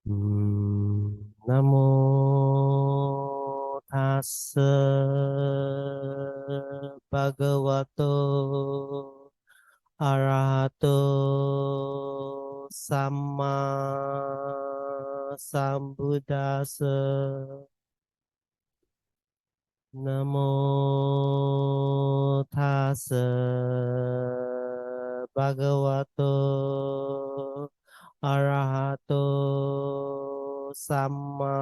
Namo tassa bhagavato arahato samma sambuddhassa. Namo tassa bhagavato arahato samma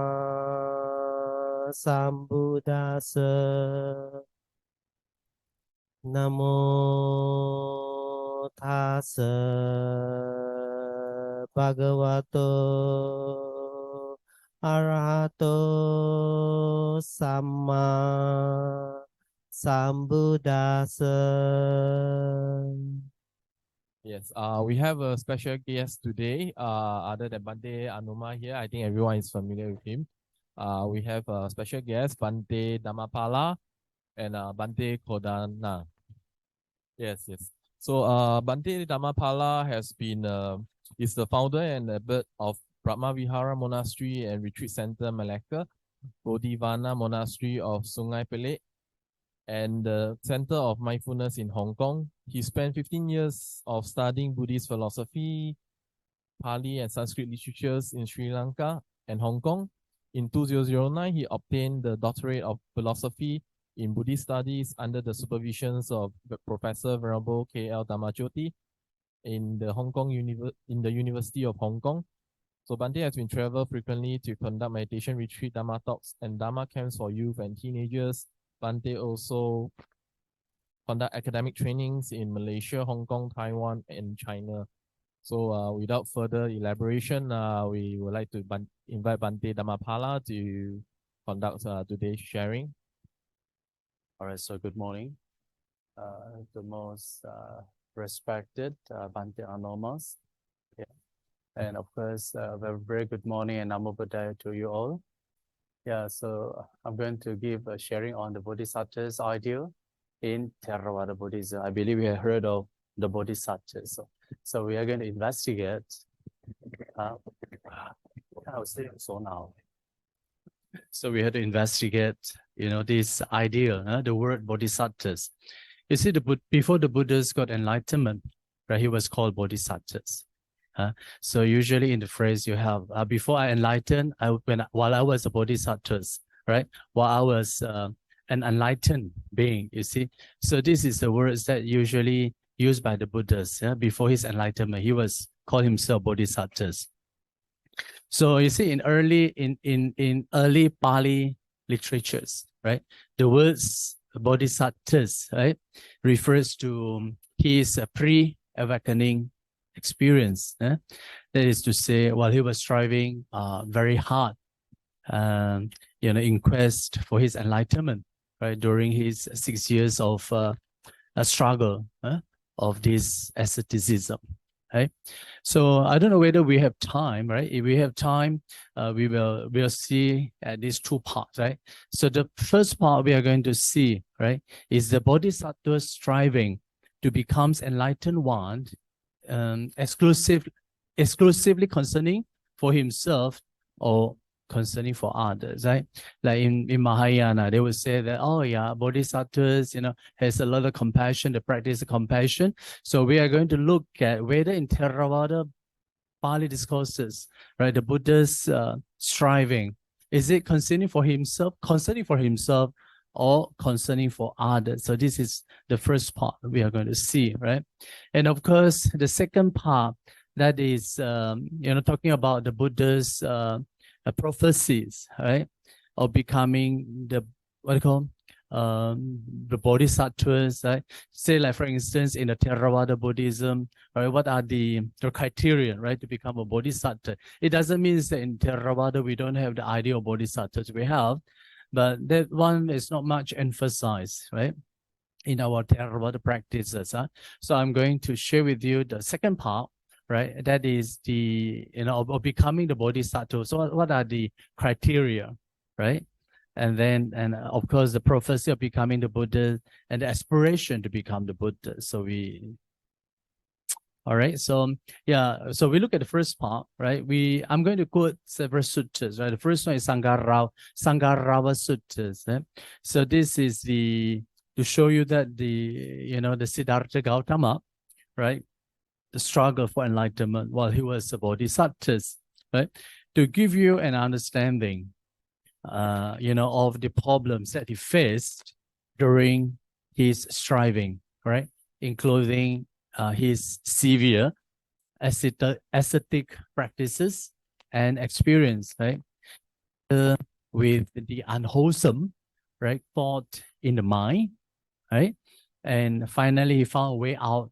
sambuddhassa. Namo tassa bhagavato arahato samma sambuddhassa. Yes, we have a special guest today, other than Bhante Anuma here. I think everyone is familiar with him. We have a special guest, Bhante Dhammapala and Bhante Kodana. Yes. So, Bhante Dhammapala has been, is the founder and abbot of Brahmavihara Monastery and Retreat Center, Melaka, Bodhivana Monastery of Sungai, Pelek, and the Center of Mindfulness in Hong Kong. He spent 15 years of studying Buddhist philosophy, Pali and Sanskrit literatures in Sri Lanka and Hong Kong. In 2009, he obtained the doctorate of philosophy in Buddhist studies under the supervisions of Professor Venerable K.L. Dhamajoti in the University of Hong Kong. So Bhante has been traveled frequently to conduct meditation retreat, Dhamma talks, and Dhamma camps for youth and teenagers. Bhante also conduct academic trainings in Malaysia, Hong Kong, Taiwan, and China. So without further elaboration, we would like to invite Bhante Dhammapala to conduct today's sharing. All right, so good morning. The most respected Bhante Anomas. Yeah. And of course, a very good morning and Namo Buddhaya to you all. Yeah, so I'm going to give a sharing on the Bodhisattva's ideal in Theravada Buddhism. I believe you have heard of the Bodhisattvas. So we are going to investigate. I was saying so now. So we had to investigate, this ideal, the word Bodhisattvas. You see, before the Buddhas got enlightenment, right? He was called Bodhisattvas. So usually in the phrase you have, before I enlightened, while I was a Bodhisattvas, right? While I was an enlightened being, you see. So this is the words that usually used by the Buddhas. Before his enlightenment, he was called himself Bodhisattvas. So you see, in early Pali literatures, right, the words Bodhisattvas, right, refers to his pre-awakening experience. That is to say, while he was striving very hard, in quest for his enlightenment, right, during his 6 years of a struggle of this asceticism. Right, so I don't know whether we have time, right? If we have time, we'll see these two parts, right? So the first part we are going to see, right, is the Bodhisattva striving to become enlightened one, exclusively concerning for himself or concerning for others, right? Like in Mahayana, they would say that, oh yeah, Bodhisattvas, has a lot of compassion, the practice of compassion. So we are going to look at whether in Theravada Pali discourses, right, the Buddha's striving, is it concerning for himself, or concerning for others? So this is the first part we are going to see, right? And of course, the second part, that is, talking about the Buddha's prophecies, right, of becoming the the Bodhisattvas, right? Say, like for instance, in the Theravada Buddhism, right, what are the criteria, right, to become a Bodhisattva? It doesn't mean that in Theravada we don't have the idea of Bodhisattvas. We have, but that one is not much emphasized, right, in our Theravada practices. So I'm going to share with you the second part, right? That is the, of becoming the Bodhisattva. So what are the criteria, right? And of course, the prophecy of becoming the Buddha and the aspiration to become the Buddha. So All right. So yeah. So we look at the first part, right? I'm going to quote several suttas, right? The first one is Sangarava suttas. Right? So this is to show you that the Siddhartha Gautama, right? The struggle for enlightenment while he was a Bodhisattva, right? To give you an understanding, of the problems that he faced during his striving, right? Including his severe ascetic practices and experience, right? With the unwholesome, right, thought in the mind, right? And finally, he found a way out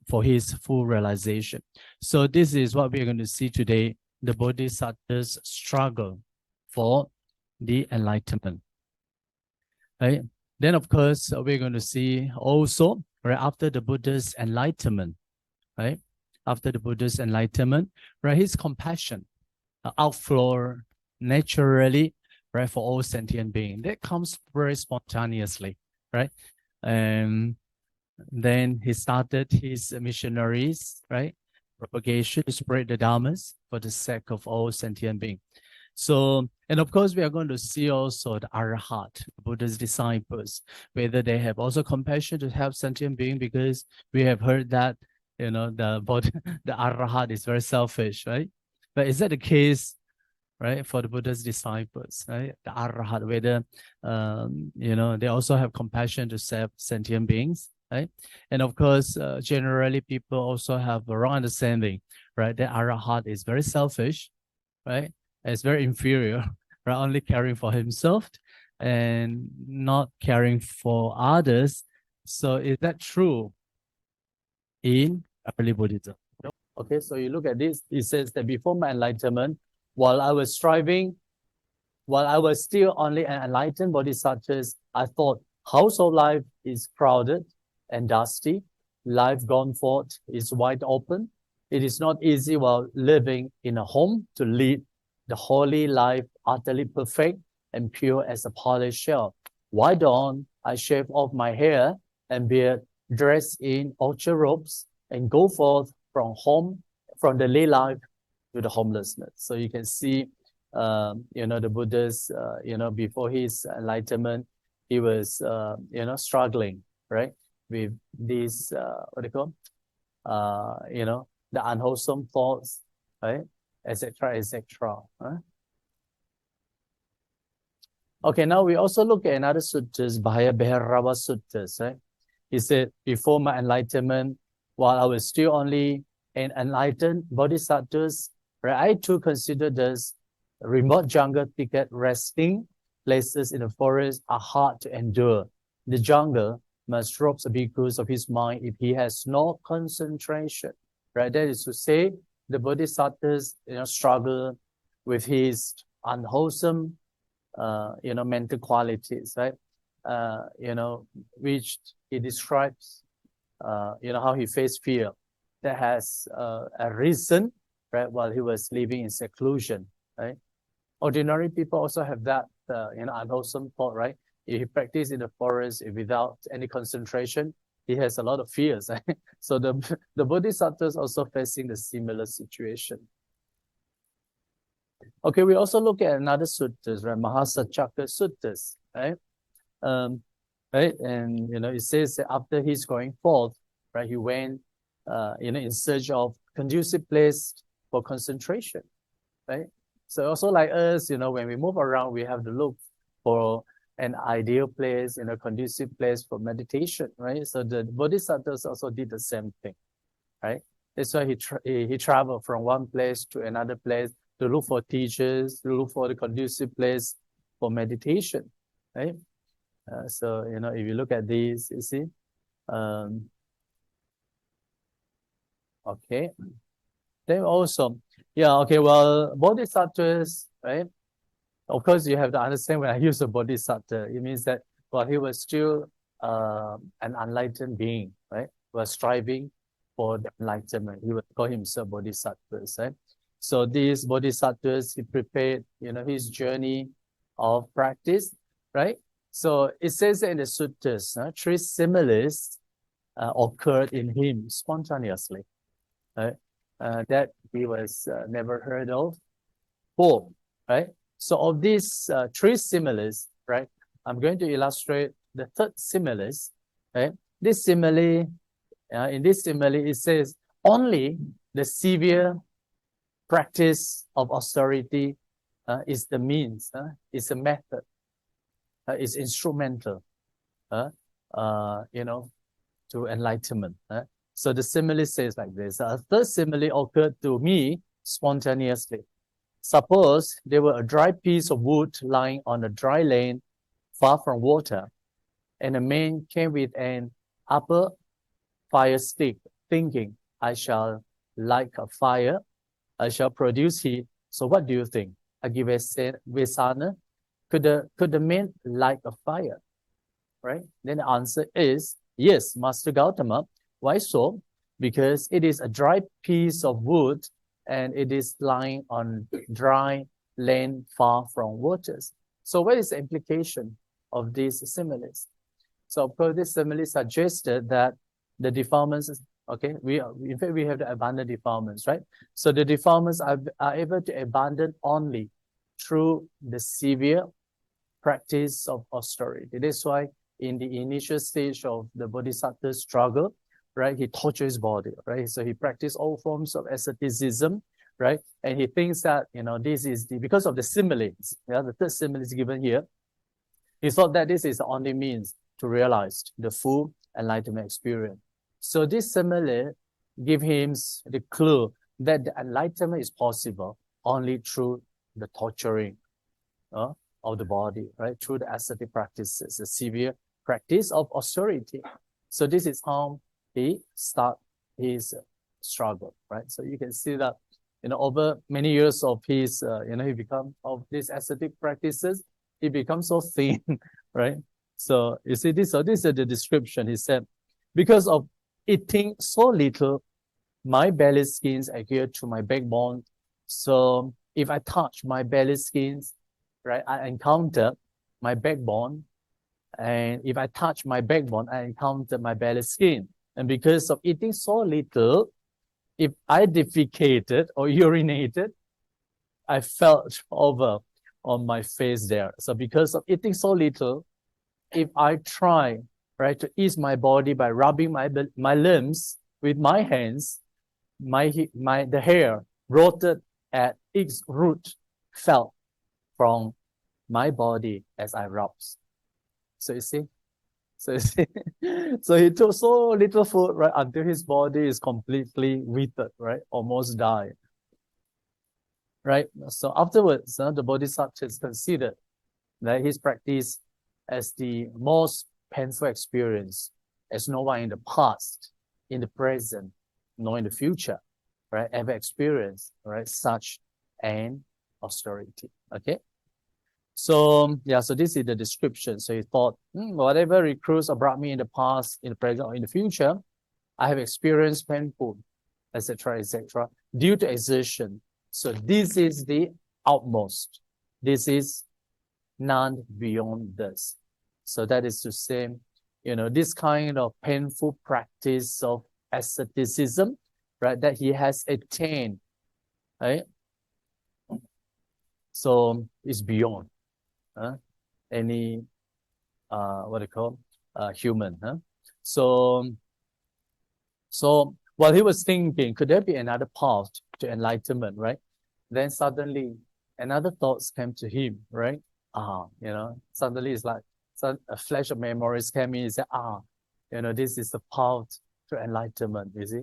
for his full realization. So this is what we're going to see today, the Bodhisattva's struggle for the enlightenment. Right? Then, of course, we're going to see also, right, after the Buddha's enlightenment, right? After the Buddha's enlightenment, right, his compassion outflow naturally, right, for all sentient beings. That comes very spontaneously, right? And then he started his missionaries, right? Propagation to spread the Dhammas for the sake of all sentient beings. So, and of course, we are going to see also the Arahant, Buddha's disciples, whether they have also compassion to help sentient beings, because we have heard that, the Arahant is very selfish, right? But is that the case, right, for the Buddha's disciples, right? The Arahant, whether, they also have compassion to serve sentient beings, right? And of course, generally, people also have a wrong understanding, right? The Arahant is very selfish, right? It's very inferior, right? Only caring for himself and not caring for others. So is that true in early Buddhism? Okay, so you look at this, it says that before my enlightenment, while I was striving, while I was still only an enlightened bodhisattva, I thought household life is crowded and dusty. Life gone forth is wide open. It is not easy while living in a home to lead the holy life utterly perfect and pure as a polished shell. Why don't I shave off my hair and beard, dress in ultra robes, and go forth from home, from the lay life to the homelessness? So you can see, the Buddha's, before his enlightenment, he was, struggling, right, with these, the unwholesome thoughts, right, etc., etc. Okay, now we also look at another suttas, Bhayabhairava suttas, right? He said, before my enlightenment, while I was still only an enlightened bodhisattva, right, I too considered this remote jungle thicket resting places in the forest are hard to endure. The jungle must rob the bhikkhus of his mind if he has no concentration, right? That is to say, the bodhisattvas, struggle with his unwholesome, mental qualities, right? Which he describes, how he faced fear that has arisen, right, while he was living in seclusion, right? Ordinary people also have that, unwholesome thought, right? If he practices in the forest without any concentration, he has a lot of fears, right? So the bodhisattvas also facing the similar situation. Okay, we also look at another suttas, right? Mahasachaka suttas, right? Right, and it says that after he's going forth, right, he went, in search of conducive place for concentration, right? So also like us, when we move around, we have to look for an ideal place, conducive place for meditation, right? So the bodhisattvas also did the same thing, right? That's why he traveled from one place to another place to look for teachers, to look for the conducive place for meditation, right? So, if you look at these, you see, okay. Then also, well, bodhisattvas, right? Of course, you have to understand when I use the bodhisattva, it means that, well, he was still an enlightened being, right? Was striving for the enlightenment. He would call himself bodhisattvas, right? So these bodhisattvas, he prepared, his journey of practice, right? So it says in the suttas, three similes occurred in him spontaneously, right? That he was never heard of before, right? So of these three similes, right, I'm going to illustrate the third similes, right? This simile, in this simile, it says only the severe practice of austerity is the means, is a method, is instrumental, to enlightenment. So the simile says like this: a third simile occurred to me spontaneously. Suppose there were a dry piece of wood lying on a dry lane far from water, and a man came with an upper fire stick, thinking, I shall light a fire, I shall produce heat. So what do you think? Agivesana, could the man light a fire? Right? Then the answer is yes, Master Gautama. Why so? Because it is a dry piece of wood and it is lying on dry land far from waters. So what is the implication of these similes? So of course, this simile suggested that the defilements, okay, in fact we have the abundant defilements, right? So the defilements are able to abandon only through the severe practice of austerity. That's why in the initial stage of the Bodhisatta struggle, right, he tortures his body, right? So he practiced all forms of asceticism, right? And he thinks that, this is because of the similes, the third simile is given here. He thought that this is the only means to realize the full enlightenment experience. So this simile gives him the clue that the enlightenment is possible only through the torturing of the body, right? Through the ascetic practices, the severe practice of austerity. So this is how he starts his struggle, right? So you can see that, over many years of his, he become of these ascetic practices, he becomes so thin, right? So you see this. So this is the description. He said, because of eating so little, my belly skins adhere to my backbone. So if I touch my belly skins, right, I encounter my backbone. And if I touch my backbone, I encounter my belly skin. And because of eating so little, if I defecated or urinated, I felt over on my face there. So because of eating so little, if I try, right, to ease my body by rubbing my limbs with my hands, the hair rotted at its root fell from my body as I rubbed. So you see, so he took so little food, right, until his body is completely withered, right, almost died. Right. So afterwards, the Bodhisattva is considered that his practice as the most painful experience, as no one in the past, in the present, nor in the future, right, ever experienced, right, such an austerity. Okay. So so this is the description. So he thought, whatever recruits have brought me in the past, in the present, or in the future, I have experienced painful, etc., due to exertion. So this is the outmost. This is none beyond this. So that is to say, this kind of painful practice of asceticism, right, that he has attained, right? So it's beyond any human. So while he was thinking, could there be another path to enlightenment, right? Then suddenly another thoughts came to him, right? Suddenly it's like a flash of memories came in. He said, this is the path to enlightenment, you see?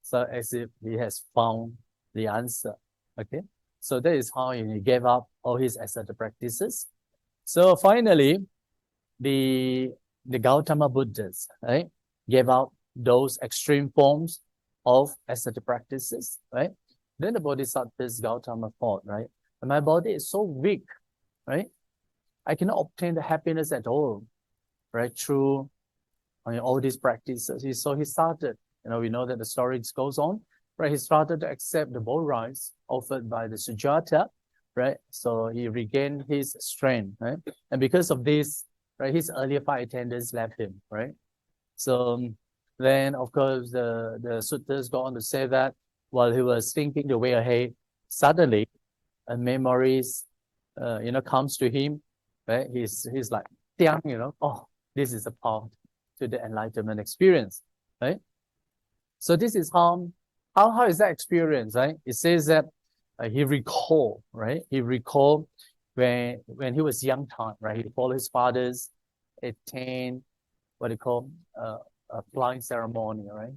So as if he has found the answer, okay? So that is how he gave up all his ascetic practices. So finally, the Gautama Buddhas, right, gave up those extreme forms of ascetic practices, right? Then the Bodhisattvas Gautama thought, right, my body is so weak, right? I cannot obtain the happiness at all, right, through all these practices. So he started, we know that the story goes on, right? He started to accept the bowl rice offered by the Sujata, right? So he regained his strength, right? And because of this, right, his earlier 5 attendants left him, right? So Then, of course, the suttas go on to say that while he was thinking the way ahead, suddenly, memories, comes to him, right? He's like, "Tiang," oh, this is a path to the enlightenment experience, right? So this is how is that experience, right? It says that he recalled, right? He recalled when he was young time, right? He followed his father's, attained what they call a flying ceremony, right?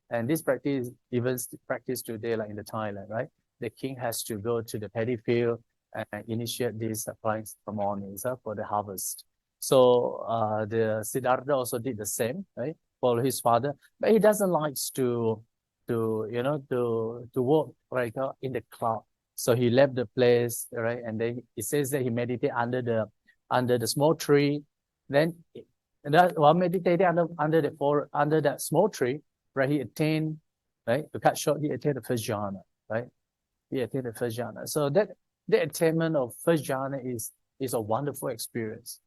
And this practice even practiced today, like in the Thailand, right? The king has to go to the paddy field and initiate these flying ceremonies for the harvest. So the Siddhartha also did the same, right? Follow his father, but he doesn't like to walk like in the cloud. So he left the place, right? And then it says that he meditated under the small tree. Then while meditating under that small tree, right, he attained, right, to cut short, he attained the first jhana, right? He attained the first jhana. So the attainment of first jhana is a wonderful experience.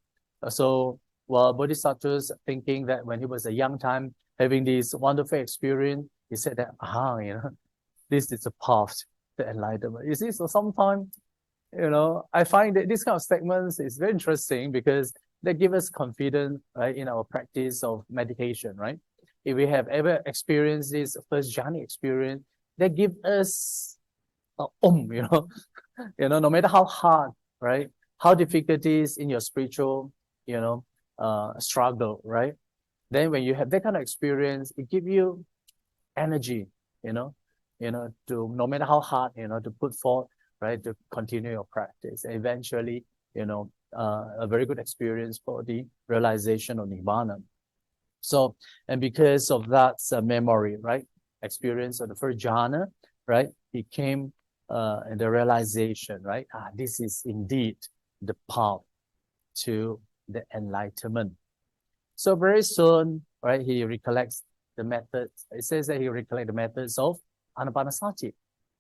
So while Bodhisattva's thinking that when he was a young time, having this wonderful experience, he said that, this is a path to enlightenment. You see, so sometimes, I find that this kind of statements is very interesting because they give us confidence, right, in our practice of meditation, right? If we have ever experienced this first jhana experience, they give us no matter how hard, right, how difficulties in your spiritual, struggle, right? Then when you have that kind of experience, it gives you energy, to no matter how hard, to put forth, right, to continue your practice. And eventually, a very good experience for the realization of Nibbana. So, and because of that memory, right, experience of the first jhana, right, he came and the realization, right, this is indeed the path to the enlightenment. So very soon, right, he recollects the methods. It says that he recollects the methods of Anapanasati,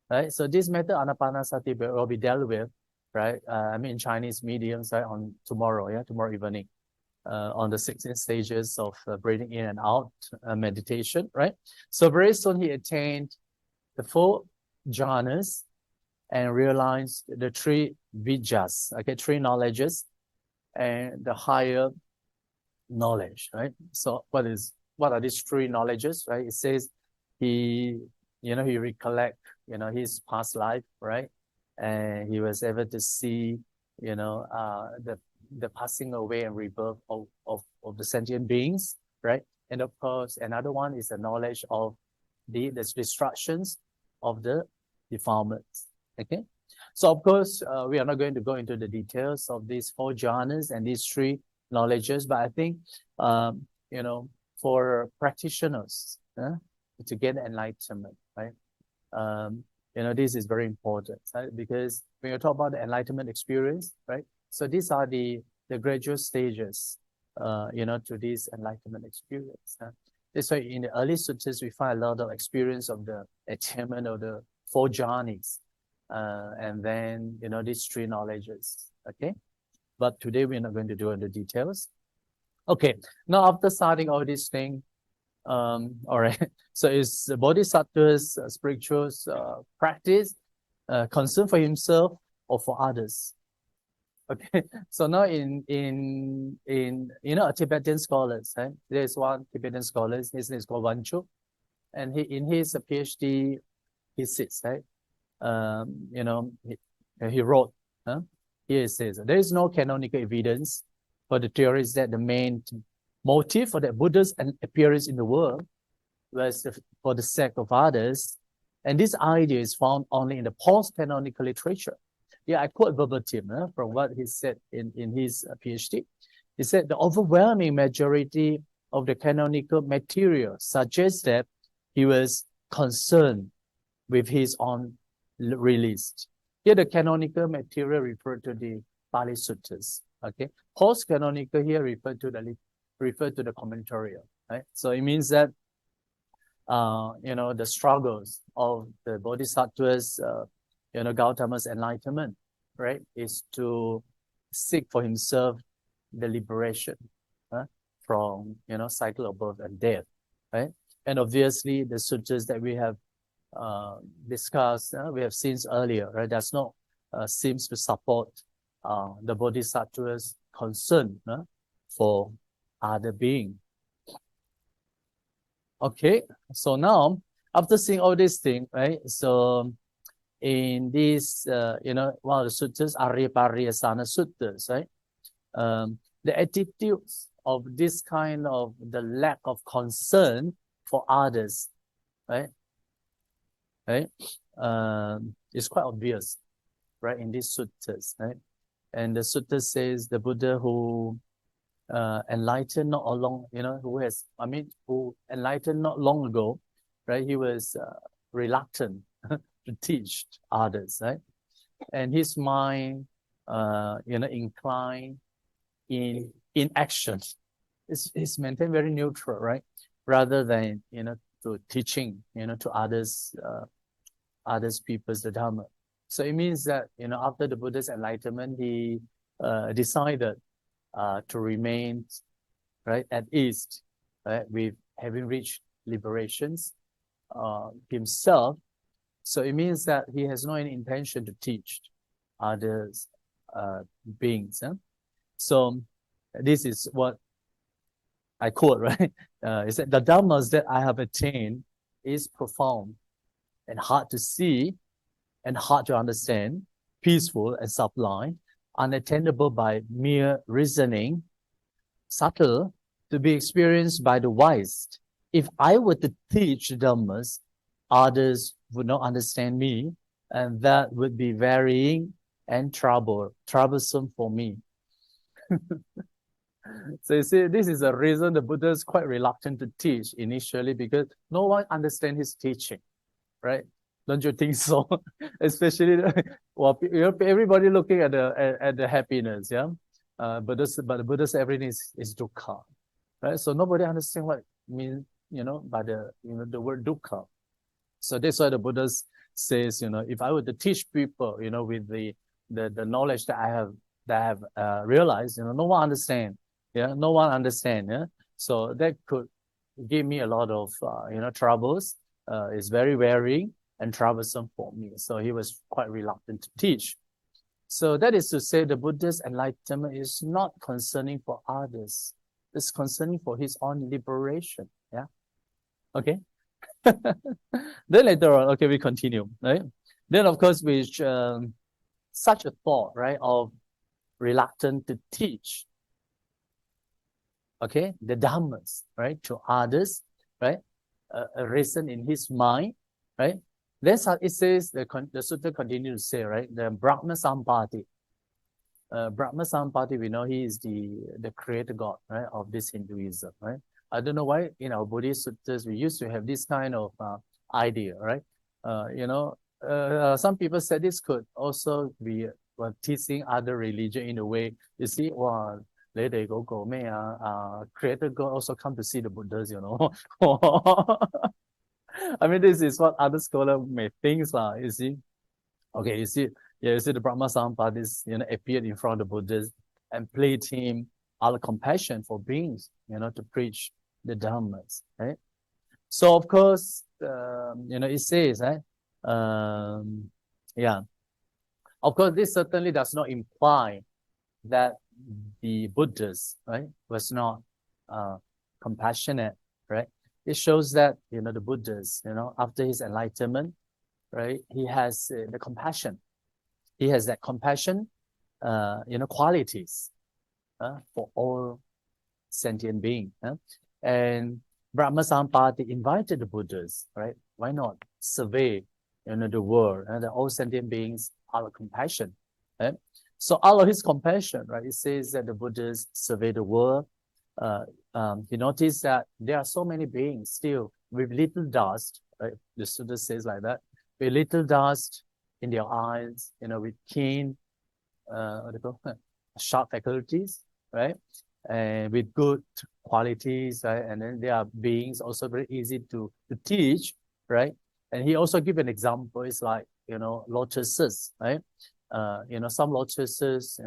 right? So this method, Anapanasati, will be dealt with, right? In Chinese mediums, right, on tomorrow evening, on the 16 stages of breathing in and out meditation, right? So very soon he attained the 4 jhanas and realized the 3 vijjas, okay, 3 knowledges and the higher knowledge, right? So what are these 3 knowledges, right? It says he recollect, his past life, right? And he was able to see, the passing away and rebirth of the sentient beings, right? And of course, another one is the knowledge of the destructions of the defilements, okay? So of course, we are not going to go into the details of these 4 jhanas and these 3 knowledges, but I think, for practitioners to get enlightenment, right? This is very important, right? Because when you talk about the enlightenment experience, right? So these are the gradual stages, to this enlightenment experience. So in the early suttas, we find a lot of experience of the attainment of the 4 jhanas, and then, these 3 knowledges, okay? But today we're not going to do the details. Okay, now after starting all these things, all right, so is the Bodhisattva's spiritual practice concern for himself or for others? Okay, so now in a Tibetan scholars, right? There's one Tibetan scholar, his name is called Wanchuk, and in his PhD thesis, right? He wrote, here it says, there is no canonical evidence for the theories that the main motive for the Buddha's appearance in the world was for the sake of others, and this idea is found only in the post-canonical literature. Yeah, I quote verbatim from what he said in his PhD. He said the overwhelming majority of the canonical material suggests that he was concerned with his own release. Here, the canonical material referred to the Pali Suttas. Okay, post-canonical here referred to the commentarial. Right, so it means that the struggles of the Bodhisattvas, Gautama's enlightenment, right, is to seek for himself the liberation from cycle of birth and death. right? And obviously the suttas that we have discussed, we have seen earlier, right? Does not seems to support the Bodhisattva's concern for other being. Okay, so now after seeing all these things, right? So in this, one of the suttas, Aripariyasana suttas, right? The attitudes of this kind of the lack of concern for others, right? Right? It's quite obvious, right? In these suttas, right? And the sutta says the Buddha who enlightened not long, who enlightened not long ago, right? He was reluctant to teach others, right? And his mind, inclined in action. It's maintained very neutral, right? Rather than, to teaching, to others people's the Dhamma. So it means that, after the Buddha's enlightenment, he decided to remain, right, at ease, right, with having reached liberations himself. So it means that he has no intention to teach others beings. So this is what I quote, right? Is that the Dhammas that I have attained is profound and hard to see and hard to understand, peaceful and sublime, unattainable by mere reasoning, subtle, to be experienced by the wise. If I were to teach Dhammas, others would not understand me, and that would be varying and troublesome for me. So you see, this is a reason the Buddha is quite reluctant to teach initially, because no one understands his teaching, right? Don't you think so? Especially, well, everybody looking at the happiness, yeah. But the Buddha says everything is dukkha, right? So nobody understands what it means, by the word dukkha. So that's why the Buddha says, if I were to teach people, with the knowledge that I have realized, no one understand, yeah, no one understand, yeah. So that could give me a lot of, troubles. It's very wearing and troublesome for me. So he was quite reluctant to teach. So that is to say, the Buddha's enlightenment is not concerning for others. It's concerning for his own liberation. Yeah. Okay. Then later on, okay, we continue, right? Then of course, with such a thought, right, of reluctant to teach, okay, the Dhammas, right, to others, right, arisen in his mind, right? That's how it says, the sutta continues to say, right, the Brahma Sampati. Brahma Sampati, we know he is the creator God, right, of this Hinduism, right? I don't know why in our Buddhist suttas we used to have this kind of idea, right? Some people said this could also be teaching other religion in a way. You see, later creator God also come to see the Buddhas, I mean, this is what other scholars may think, you see. Okay, you see the Brahma Sampatis, appeared in front of the Buddhas and played him out of compassion for beings, to preach the Dhammas, right? So, of course, it says, right? Yeah. Of course, this certainly does not imply that the Buddhas, right, was not compassionate, right? It shows that, the Buddhas, after his enlightenment, right, he has the compassion. He has that compassion, qualities for all sentient beings. And Brahma Sampati invited the Buddhas, right? Why not survey, the world and all sentient beings out of compassion, right? So out of his compassion, right, it says that the Buddhas survey the world. He noticed that there are so many beings still with little dust, right? The sutta says like that, with little dust in their eyes, with keen, sharp faculties, right? And with good qualities, right? And then there are beings also very easy to teach, right? And he also give an example. It's like, lotuses, right? Some lotuses,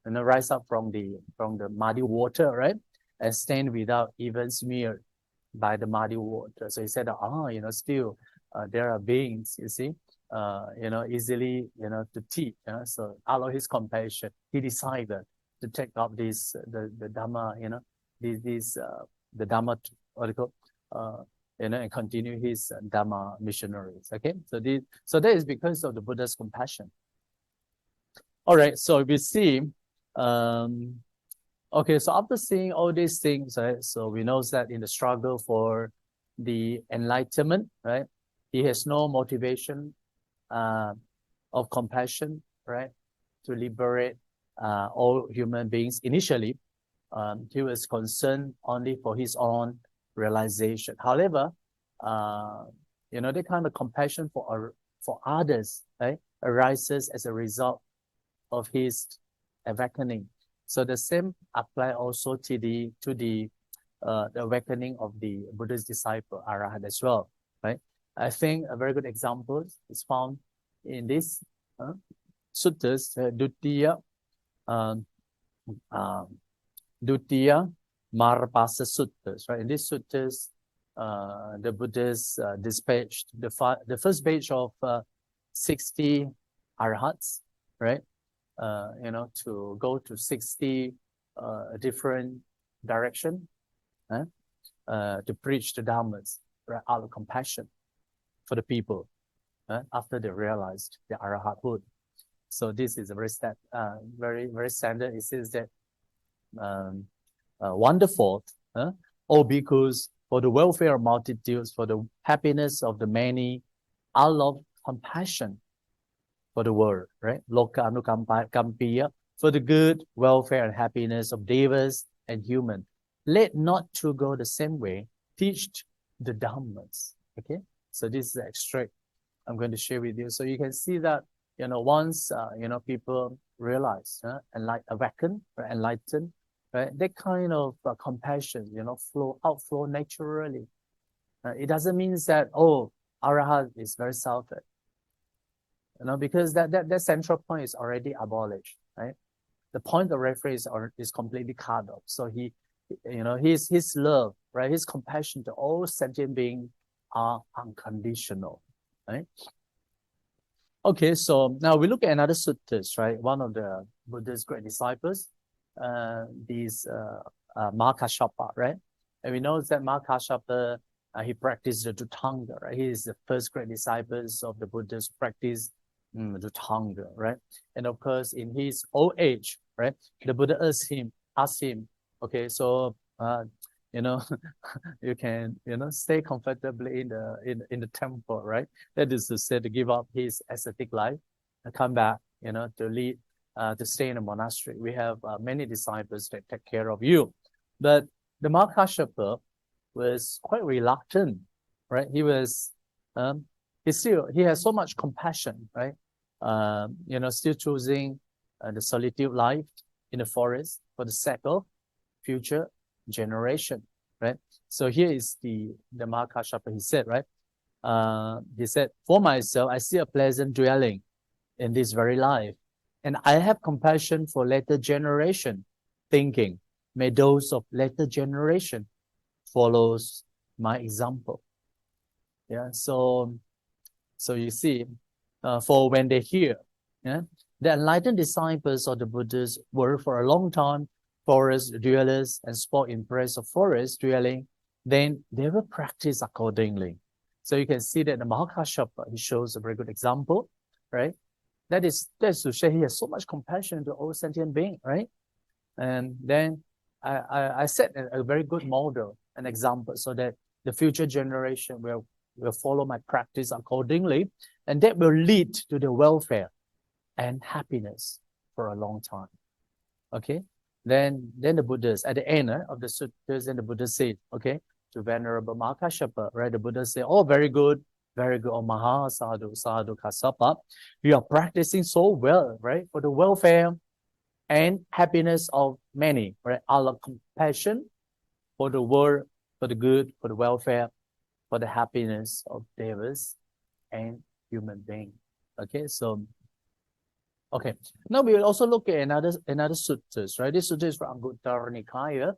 rise up from the muddy water, right? and stand without even smeared by the muddy water. So he said, still there are beings, you see, easily, to teach. So out of his compassion, he decided to take up this, the Dhamma, the Dhamma, and continue his Dhamma missionaries. Okay, so that is because of the Buddha's compassion. All right, so we see, okay, so after seeing all these things, right, so we know that in the struggle for the enlightenment, right, he has no motivation of compassion, right, to liberate all human beings. Initially, he was concerned only for his own realization. However, the kind of compassion for others, right, arises as a result of his awakening. So the same apply also to the awakening of the Buddha's disciple Arahant as well, right? I think a very good example is found in this suttas, Dutiya Marapasa suttas, right? In these suttas, the Buddhas dispatched the first batch of 60 Arahants, right? To go to 60 different direction, to preach the Dhammas, right, out of compassion for the people, after they realized the Arahanthood. So this is a very, very standard. It says that wonderful, O bhikkhus, for the welfare of multitudes, for the happiness of the many, out of compassion for the world, right? Loka anukampiya, for the good, welfare, and happiness of devas and human. Let not two go the same way, teach the Dhammas. Okay, so this is the extract I'm going to share with you. So you can see that, once, people realize, awaken, right, enlighten, right, that kind of compassion, outflow naturally. It doesn't mean that, Arahant is very selfish. Because that central point is already abolished, right? The point of reference is completely cut off. So his love, right, his compassion to all sentient beings are unconditional, right? Okay, so now we look at another suttas, right? One of the Buddha's great disciples, Mahakāssapa, right? And we know that Mahakāssapa, he practiced the Dhutanga, right? He is the first great disciples of the Buddha's practice. Dhutanga, right? And of course, in his old age, right, the Buddha asked him, okay, so you can stay comfortably in the temple, right? That is to say, to give up his ascetic life and come back, to lead, to stay in a monastery. We have many disciples that take care of you, but the Mahakāssapa was quite reluctant, right? He was he has so much compassion, right? Still choosing the solitude life in the forest for the sake of future generation, right? So here is the Mahakāssapa, he said, right? He said, for myself, I see a pleasant dwelling in this very life, and I have compassion for later generation, thinking, may those of later generation follows my example. Yeah, so you see, for when they hear, the enlightened disciples of the Buddhas were for a long time forest dwellers and sport in praise of forest dwelling, then they will practice accordingly. So you can see that the Mahakāssapa, he shows a very good example, right? That's to show he has so much compassion to all sentient beings, right? And then I set a very good model, an example, so that the future generation will follow my practice accordingly, and that will lead to the welfare and happiness for a long time. Okay, then the Buddhas at the end of the suttas, and the Buddha said, okay, to Venerable Mahakāssapa, right? The Buddha said, oh, very good, oh Maha Sadhu Kāssapa, you are practicing so well, right, for the welfare and happiness of many, right? Out of compassion for the world, for the good, for the welfare, for the happiness of devas and human beings. Okay, so okay. Now we will also look at another suttas, right? This sutta is from Anguttara Nikaya.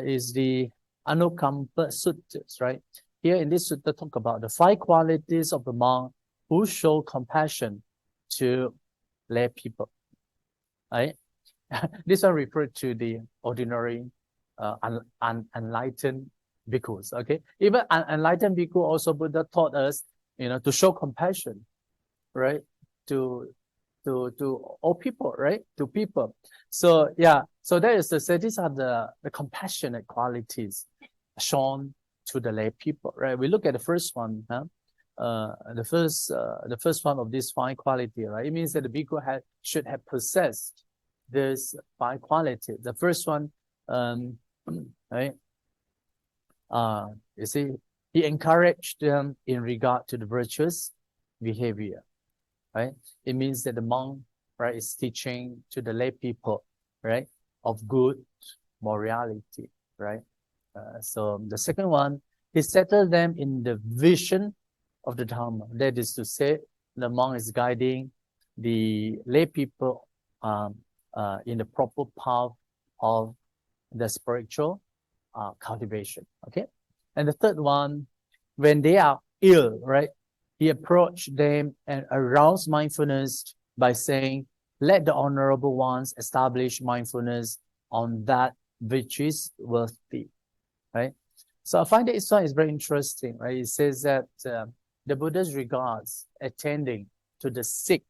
is the Anukampa Suttas, right? Here in this sutta talk about the 5 qualities of the monk who show compassion to lay people, right? This one referred to the ordinary unenlightened bhikkhus, okay? Even unenlightened bhikkhu also Buddha taught us, to show compassion, right? To all people, right? To people. So yeah, so that is these are the compassionate qualities shown to the lay people, right? We look at the first one, the first one of these 5 qualities, right? It means that the bhikkhu should have possessed this 5 qualities. The first one, right? You see, he encouraged them in regard to the virtuous behavior, right? It means that the monk, right, is teaching to the lay people, right, of good morality, right? So the second one, he settled them in the vision of the Dhamma. That is to say, the monk is guiding the lay people in the proper path of the spiritual cultivation, okay? And the third one, when they are ill, right, he approached them and aroused mindfulness by saying, let the honorable ones establish mindfulness on that which is worthy, right? So I find that this one is very interesting, right? It says that the Buddha's regards attending to the sick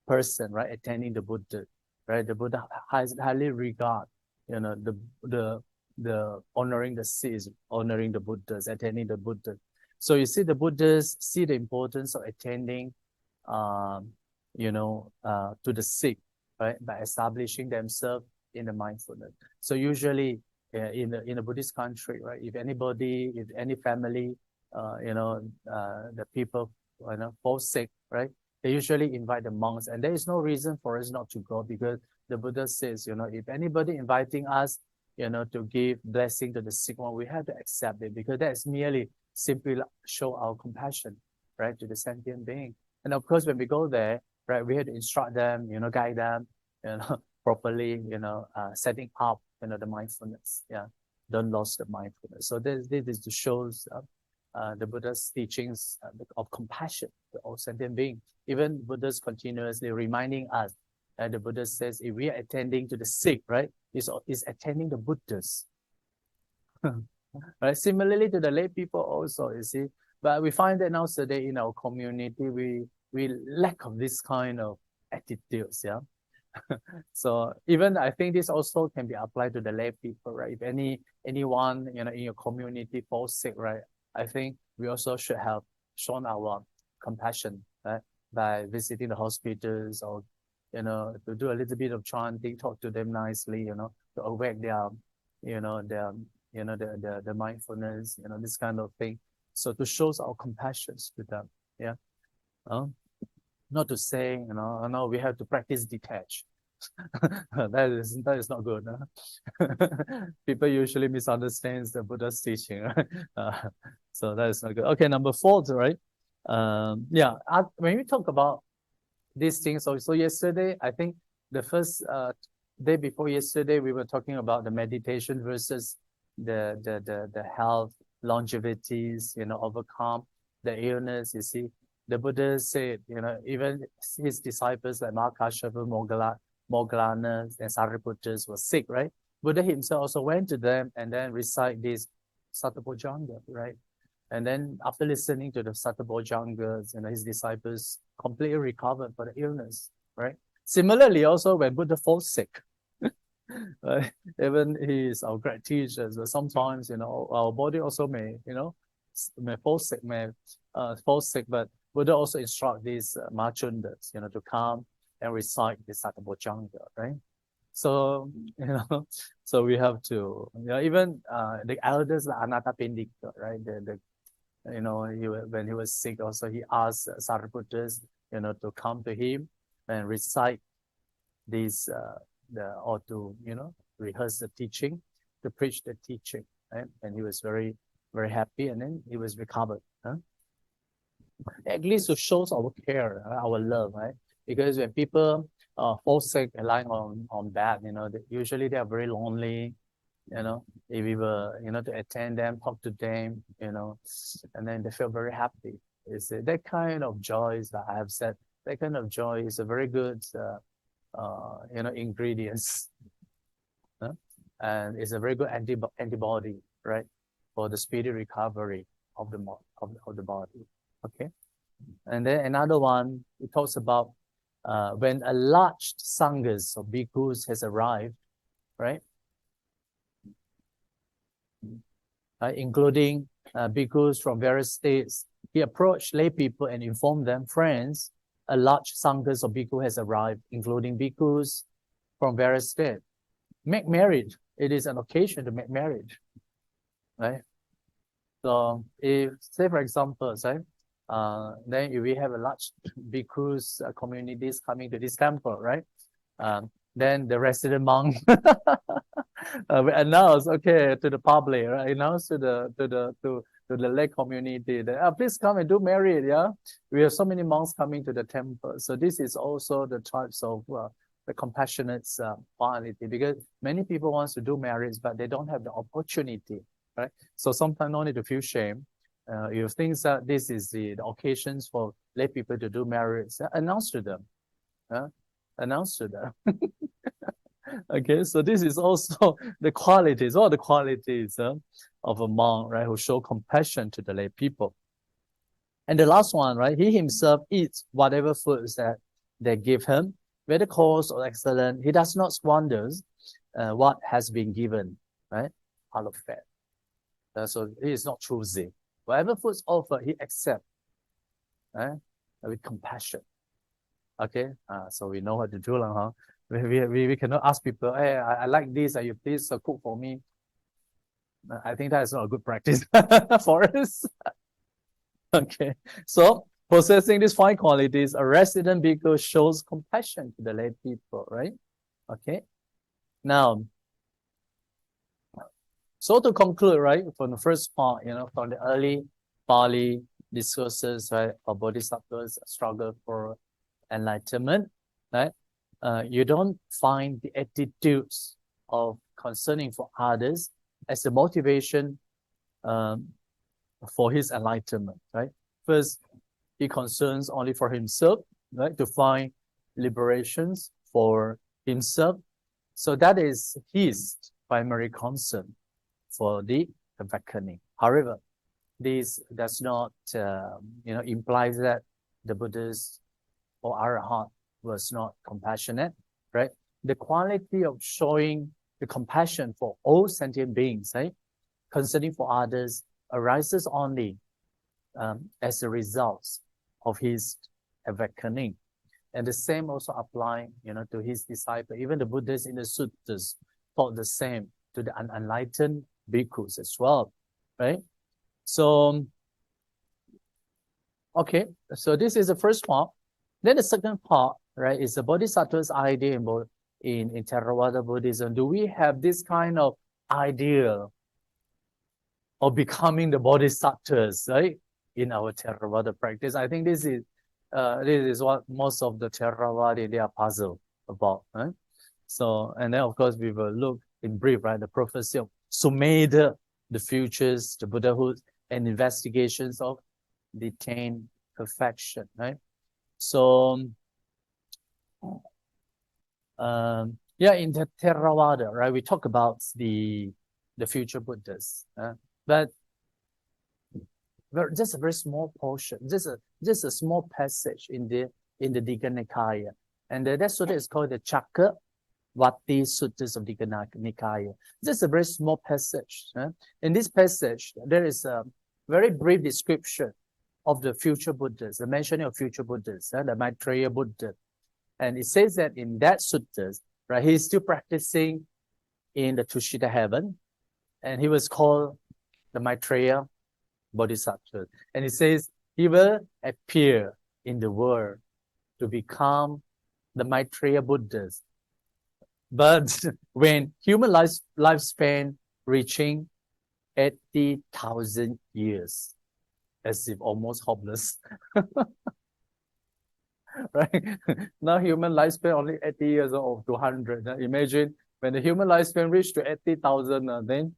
person, right? Attending the Buddha, right? The Buddha highly regard, the honoring the sick, honoring the Buddhas, attending the Buddha. So you see, the Buddhists see the importance of attending, to the sick, right, by establishing themselves in the mindfulness. So usually, in a Buddhist country, right, if any family, the people, fall sick, right, they usually invite the monks, and there is no reason for us not to go, because the Buddha says, if anybody inviting us, to give blessing to the sick one, we have to accept it, because that is merely simply show our compassion, right, to the sentient being. And of course, when we go there, right, we have to instruct them, guide them, properly, setting up, the mindfulness. Yeah, don't lose the mindfulness. So this is to show the Buddha's teachings of compassion to all sentient beings. Even Buddha's continuously reminding us, the Buddha says, if we are attending to the sick, right, is attending the Buddhas. Right? Similarly to the lay people also, you see. But we find that nowadays in our community, we lack of this kind of attitudes, yeah. So even I think this also can be applied to the lay people, right? If anyone, in your community falls sick, right, I think we also should have shown our compassion, right, by visiting the hospitals, or to do a little bit of chanting, talk to them nicely, to awake their, the mindfulness, this kind of thing. So to show our compassion to them, yeah. Not to say, no, we have to practice detach. that is not good. Huh? People usually misunderstand the Buddha's teaching, right? So that is not good. Okay, number 4, right? When we talk about these things, so yesterday, I think the first day before yesterday, we were talking about the meditation versus the health, longevities, overcome the illness. You see, the Buddha said, even his disciples like Markashava, Moggallana, and Sariputtas were sick, right? Buddha himself also went to them and then recite this Satapojanga, right? And then after listening to the Satapojanga, his disciples completely recovered for the illness, right? Similarly, also when Buddha falls sick, right? Even he is our great teacher, but sometimes, our body also may fall sick, but Buddha also instruct these Machundas, to come and recite the Satapojanga, right? So, so we have to, even the elders like Anathapindika, right? When he was sick, also he asked Sariputtas, to come to him and recite these, or to, rehearse the teaching, to preach the teaching, right? And he was very, very happy, and then he was recovered. Huh? At least to show our care, our love, right? Because when people fall sick and lying on bed, usually they are very lonely, if we were, to attend them, talk to them, and then they feel very happy. It's that kind of joy that I have said. That kind of joy is a very good, ingredients, and it's a very good antibody, right, for the speedy recovery of the body. Okay, and then another one, it talks about when a large sanghas or bhikkhus has arrived, right, including bhikkhus from various states. He approached lay people and informed them, friends, a large sanghas or bhikkhu has arrived, including bhikkhus from various states. Make marriage. It is an occasion to make marriage, right? So if, say for example, then if we have a large bhikkhus communities coming to this temple, right? Then the resident monk we announce, okay, to the public, right? Announce to the lay community that please come and do marriage. Yeah, we have so many monks coming to the temple. So this is also the types of the compassionate quality, because many people want to do marriage, but they don't have the opportunity, right? So sometimes no need to feel shame. You think that this is the occasions for lay people to do marriage, announce to them. Announce to them. Okay, so this is also the qualities, all the qualities of a monk, right, who show compassion to the lay people. And the last one, right, he himself eats whatever foods that they give him, whether coarse or excellent. He does not squander what has been given, right, out of fat. So he is not choosy. Whatever foods offered, he accepts, right, with compassion. Okay, so we know what to do, huh? We cannot ask people, hey, I like this, you please cook for me. I think that is not a good practice for us. Okay, so possessing these 5 qualities, a resident bhikkhu shows compassion to the lay people, right? Okay, now, so to conclude, right, from the first part, from the early Pali discourses, right, of Bodhisattva's struggle for enlightenment, right? You don't find the attitudes of concerning for others as the motivation for his enlightenment, right? First, he concerns only for himself, right, to find liberations for himself. So that is his primary concern for the awakening. However, this does not, imply that the Buddhas or Arahant was not compassionate, right? The quality of showing the compassion for all sentient beings, right, concerning for others, arises only as a result of his awakening. And the same also apply, to his disciple. Even the Buddhists in the suttas taught the same to the unenlightened bhikkhus as well, right? So, okay, so this is the first part. Then the second part, right, is the Bodhisattva's idea in Theravada Buddhism. Do we have this kind of ideal of becoming the Bodhisattvas, right, in our Theravada practice? I think this is what most of the Theravada, they are puzzled about, right? So, and then of course we will look in brief, right, the prophecy of Sumedha, the futures, the Buddhahood, and investigations of the attained perfection, right? So, yeah, in the Theravada, right, we talk about the future Buddhas, but just a very small portion, just a small passage in the Digha Nikaya, and that sutta is called the Chakravarti Suttas of Digha Nikaya. Just a very small passage. In this passage, there is a very brief description of the future Buddhas, the mentioning of future Buddhas, the Maitreya Buddha. And it says that in that suttas, right, he is still practicing in the Tushita heaven, and he was called the Maitreya Bodhisattva. And it says he will appear in the world to become the Maitreya Buddhas. But when human lifespan reaching 80,000 years, as if almost hopeless. Right? Now human lifespan only 80 years old to 100. Imagine When the human lifespan reached to 80,000, then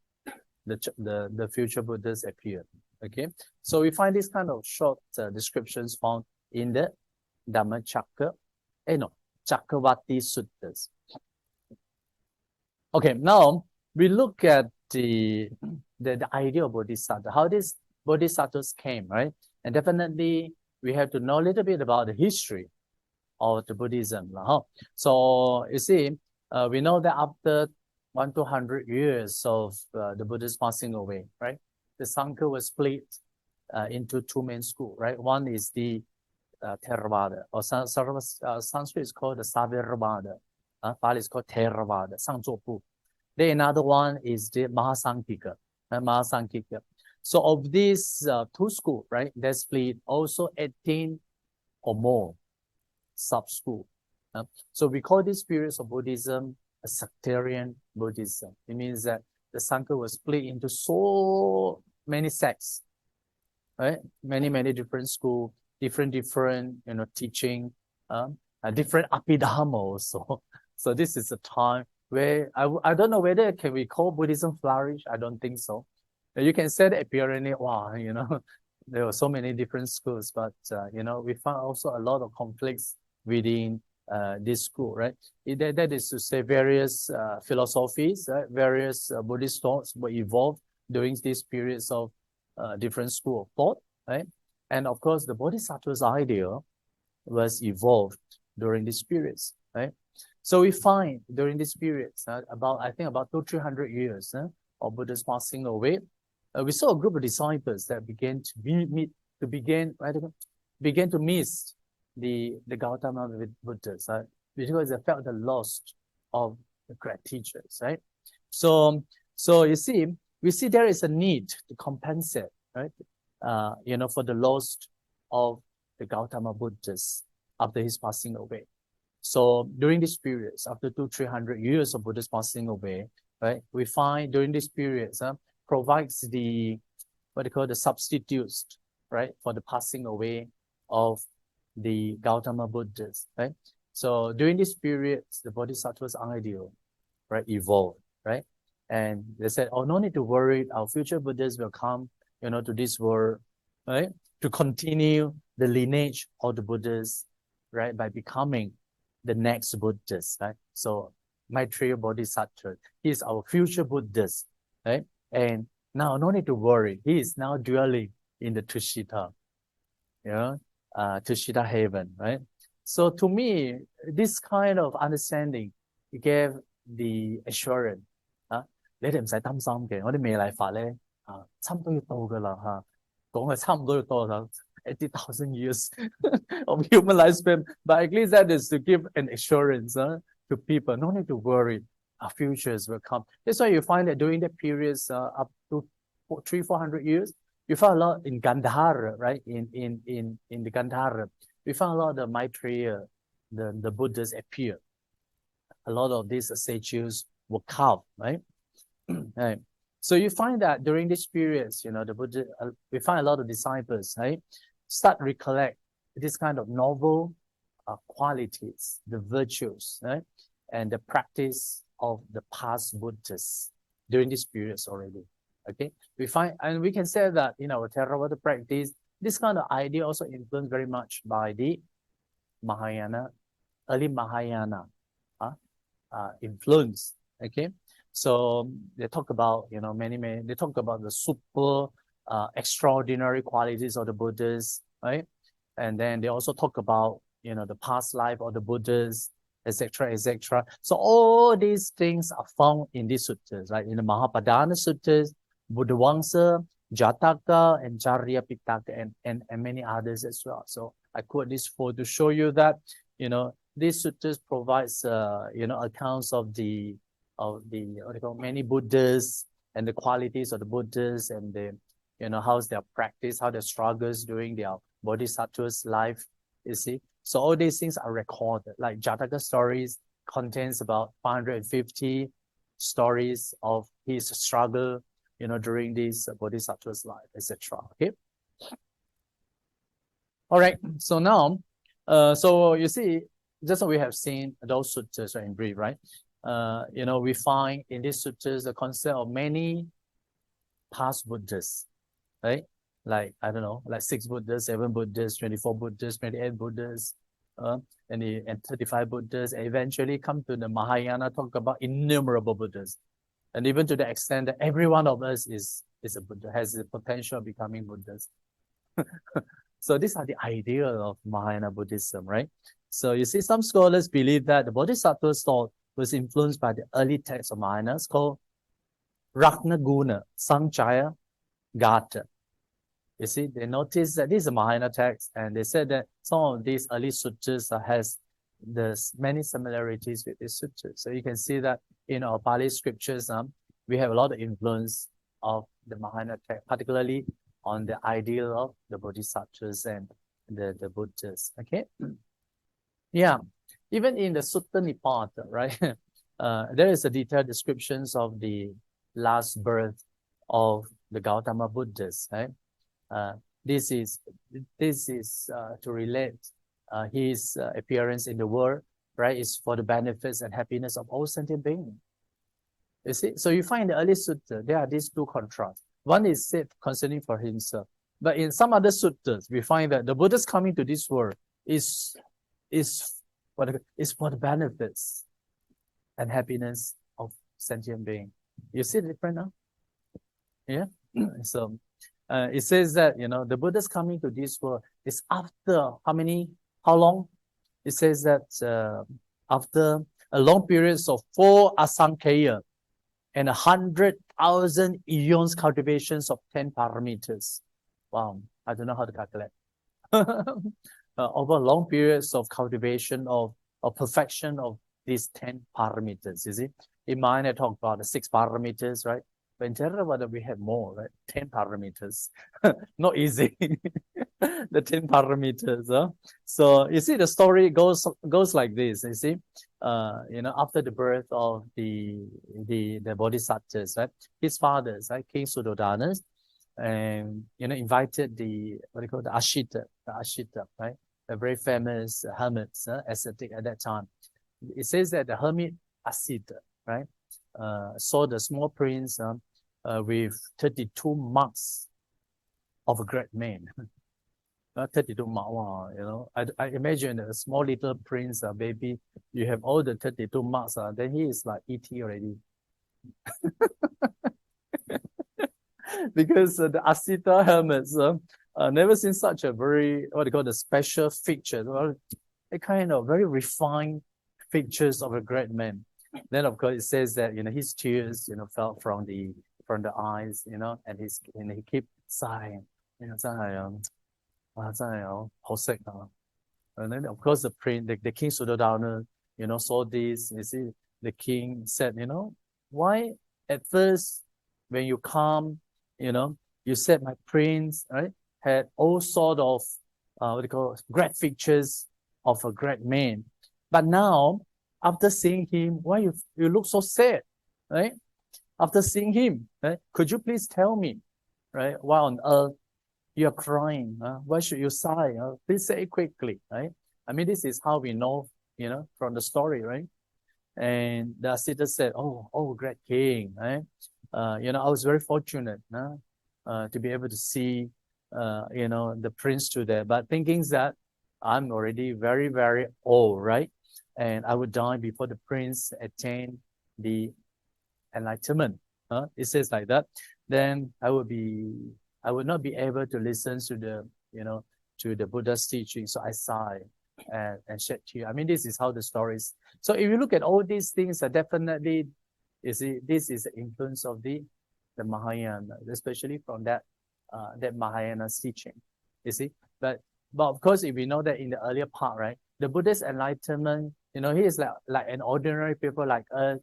the future Buddhas appear. Okay, so we find this kind of short descriptions found in the Chakravarti Suttas. Okay, now we look at the idea of Bodhisattva, how these Bodhisattvas came, right? And definitely we have to know a little bit about the history of the Buddhism. So you see, we know that after 100-200 years of the Buddha's passing away, right? The Sangha was split into two main schools, right? One is the Theravada, or Sanskrit is called the Savirvada, Pali is called Theravada, Sangzopu. Then another one is the Mahasanghika, Mahasanghika. So of these two schools, right, they split also 18 or more sub-schools. So we call these periods of Buddhism a sectarian Buddhism. It means that the Sangha was split into so many sects, right? Many different schools, different teaching, different Abhidhamma also. So this is a time where I don't know whether can we call Buddhism flourish. I don't think so. You can say that apparently, wow, there were so many different schools, but we found also a lot of conflicts within this school, right? That is to say, various philosophies, right? Various Buddhist thoughts were evolved during these periods of different school of thought, right? And of course, the Bodhisattva's idea was evolved during these periods, right? So we find during these periods, about 200-300 years of Buddha's passing away, we saw a group of disciples that began to miss the Gautama Buddhas, right? Because they felt the loss of the great teachers, right? So you see, we see there is a need to compensate, right? For the loss of the Gautama Buddhas after his passing away. So during these periods, after 200-300 years of Buddha's passing away, right, we find during these periods provides the substitutes, right, for the passing away of the Gautama Buddhas, right? So during these periods, the Bodhisattva's ideal, right, evolved, right? And they said, oh, no need to worry, our future Buddhas will come, to this world, right, to continue the lineage of the Buddhas, right, by becoming the next Buddhas, right? So Maitreya Bodhisattva, he is our future Buddhas, right? And now no need to worry, he is now dwelling in the Tushita, Tushita heaven, right? So to me, this kind of understanding gave the assurance, 你哋唔使擔心嘅，我哋未來法咧，差唔多要到噶啦嚇，講係差唔多要到啦，80,000 years of human lifespan. But at least that is to give an assurance to people, no need to worry, our futures will come. That's why you find that during the periods up to 300-400 years, you find a lot in Gandhara, right? In the Gandhara, we found a lot of the Maitreya, the Buddhas appear. A lot of these statues were carved, right? Right. So you find that during these periods, the Buddha, we find a lot of disciples, right, start recollect this kind of noble qualities, the virtues, right, and the practice of the past Buddhas during these periods already. Okay, we find, and we can say that Theravada practice, this kind of idea also influenced very much by the Mahayana, early Mahayana influence. Okay. So they talk about, they talk about the super extraordinary qualities of the Buddhas, right? And then they also talk about, the past life of the Buddhas, etc., etc. So all these things are found in these suttas, right? In the Mahapadana suttas, Buddhavamsa, Jataka, and Charya Pitaka, and many others as well. So I quote this for to show you that, these suttas provides, accounts of the many Buddhas and the qualities of the Buddhas and the, how's their practice, how their struggles during their Bodhisattva's life, you see. So all these things are recorded, like Jataka stories contains about 550 stories of his struggle, during this Bodhisattva's life, etc. Okay. All right. So now, so you see, just what we have seen those suttas in brief, right? we find in these sutras the concept of many past Buddhas, right? Like, I don't know, like 6 Buddhas, 7 Buddhas, 24 Buddhas, 28 Buddhas, and 35 Buddhas, and eventually come to the Mahayana, talk about innumerable Buddhas. And even to the extent that every one of us is a Buddha, has the potential of becoming Buddhas. So these are the ideal of Mahayana Buddhism, right? So you see, some scholars believe that the Bodhisattva's thought was influenced by the early text of Mahayana called Ragnaguna Sanchaya Gata. You see, they noticed that this is a Mahayana text, and they said that some of these early sutras has many similarities with these sutras. So you can see that in our Pali scriptures, we have a lot of influence of the Mahayana text, particularly on the ideal of the Bodhisattvas and the Buddhas. Okay? Yeah. Even in the Sutta Nipata, right? There is a detailed descriptions of the last birth of the Gautama Buddhas, right? This is to relate his appearance in the world, right? Is for the benefits and happiness of all sentient beings. You see, so you find in the early sutta there are these two contrasts. One is said concerning for himself, but in some other suttas we find that the Buddha's coming to this world is for the benefits and happiness of sentient being. You see the difference now? Yeah. So it says that the Buddha's coming to this world is after how long? It says that after a long period of 4 asankheya and 100,000 eons cultivations of 10 paramitas. Wow, I don't know how to calculate. Over long periods of cultivation of perfection of these 10 paramitas. You see, in mind I talk about the 6 paramitas, right? But in Theravada we have more, right? 10 paramitas. Not easy. The 10 paramitas. So you see, the story goes like this. You see, after the birth of the Bodhisattvas, right? His fathers, right? King Suddhodana, and invited the Ashita, right? The very famous hermits, ascetic at that time. It says that the hermit Asita, right? Saw the small prince with 32 marks of a great man. 32 marks, wow, I imagine a small little prince, baby, you have all the 32 marks, then he is like E.T. already. Because the Asita hermits never seen such a very, the special feature, a kind of very refined features of a great man. Then of course it says that his tears fell from the eyes, and he kept sighing, and then of course the king Suddhodana saw this. You see, the king said, why at first when you come, you said my prince, right, had all sort of great features of a great man, but now after seeing him, why you look so sad, right? After seeing him, right? Could you please tell me, right? Why on earth you're crying? Why should you sigh? Please say it quickly, right? I mean, this is how we know, from the story, right? And the Asita said, oh, great king, right? I was very fortunate to be able to see, the prince today, but thinking that I'm already very, very old, right? And I would die before the prince attained the enlightenment. It says like that. Then I would not be able to listen to the Buddha's teaching. So I sigh and shed tears. I mean, this is how the story is. So if you look at all these things, definitely, you see, this is the influence of the Mahayana, especially from that Mahayana teaching. You see, but of course, if we know that in the earlier part, right, the Buddha's enlightenment, he is like an ordinary people like us,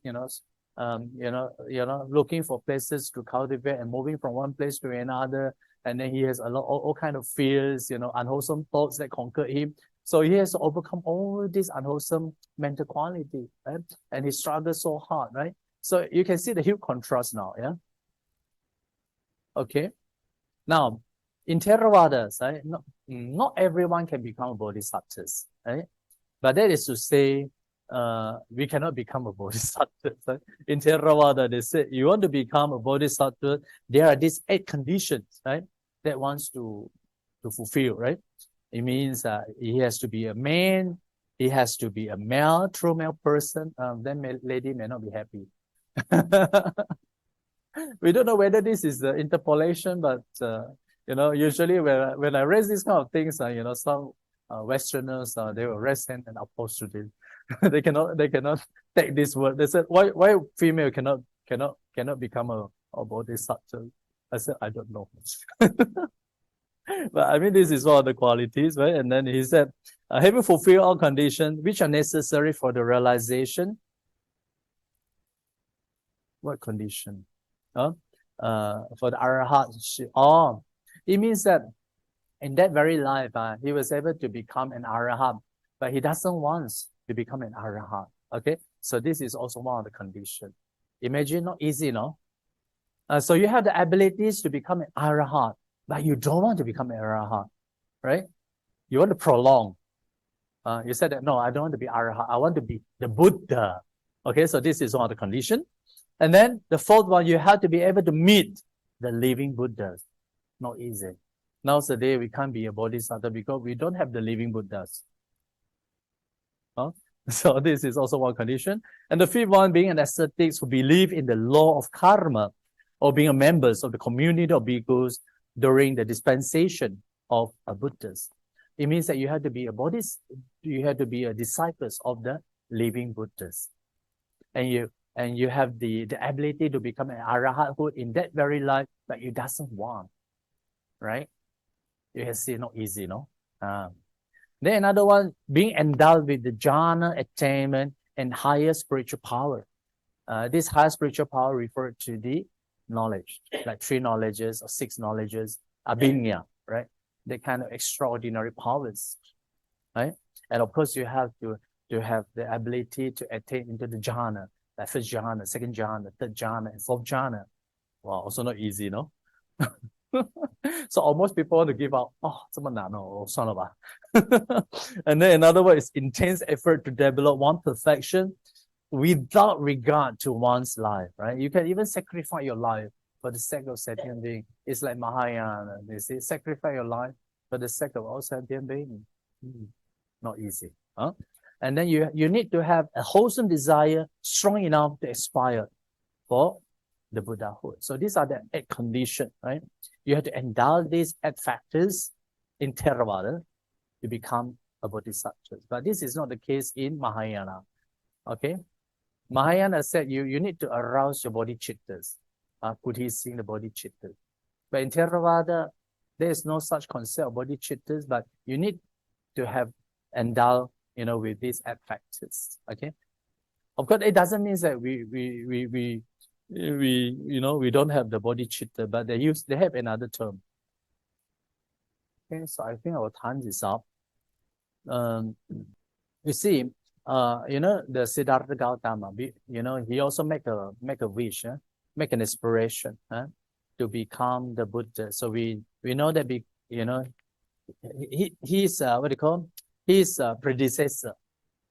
looking for places to cultivate and moving from one place to another, and then he has all kind of fears, unwholesome thoughts that conquer him. So he has to overcome all these unwholesome mental quality, right? And he struggles so hard, right? So you can see the huge contrast now, yeah. Okay. Now, in Theravada, right, not everyone can become a bodhisattva, right? But that is to say, we cannot become a Bodhisattva. Right? In Theravada, they say, you want to become a Bodhisattva, there are these 8 conditions, right? That wants to fulfill, right? It means he has to be a man, he has to be a male, true male person. Then lady may not be happy. We don't know whether this is the interpolation, but usually when I raise these kind of things, some Westerners they will raise hand and oppose to this. they cannot take this word. They said, why female cannot become a bodhisattva? I said, I don't know. But I mean, this is one of the qualities, right? And then he said, having fulfilled all conditions which are necessary for the realization. What condition? For the Arahant. Oh, it means that in that very life, he was able to become an Arahant, but he doesn't want to become an Arahant. Okay, so this is also one of the conditions. Imagine, not easy, no? So you have the abilities to become an Arahant, but you don't want to become an Arahant, right? You want to prolong. You said that, no, I don't want to be Arahant. I want to be the Buddha. Okay, so this is one of the conditions. And then the 4th one, you have to be able to meet the living Buddhas. Not easy. Nowadays, we can't be a Bodhisattva because we don't have the living Buddhas. So this is also one condition. And the 5th one, being an ascetic who believe in the law of karma, or being a member of the community of bhikkhus during the dispensation of Buddhas. It means that you have to be you have to be a disciples of the living Buddhas. And you have the ability to become an Arahanthood in that very life, but you doesn't want, right? You can see, not easy, no? Then another one, being endowed with the jhana attainment and higher spiritual power. This higher spiritual power referred to the knowledge, like 3 knowledges or 6 knowledges, abhinya, right? The kind of extraordinary powers, right? And of course, you have to have the ability to attain into the jhana, like 1st jhana, 2nd jhana, 3rd jhana, and 4th jhana. Wow, also not easy, no? So almost people want to give up. Oh, 这么难哦，算了吧。And then another word is intense effort to develop one perfection without regard to one's life, right? You can even sacrifice your life for the sake of sentient being. It's like Mahayana. They say, sacrifice your life for the sake of all sentient being. Not easy. And then you need to have a wholesome desire strong enough to aspire for the Buddhahood. So these are the 8 conditions, right? You have to endow these 8 factors in Theravada to become a Bodhisattva. But this is not the case in Mahayana. Okay? Mahayana said you need to arouse your bodhicittas. Could he sing the bodhicittas? But in Theravada, there is no such concept of bodhicittas, but you need to have endowed, with these 8 factors. Okay? Of course, it doesn't mean that we don't have the bodhicitta, but they have another term. Okay, so I think our time is up. You see, the Siddhartha Gautama, he also make a wish, make an aspiration, to become the Buddha. So we know that he's what do you call? His predecessor.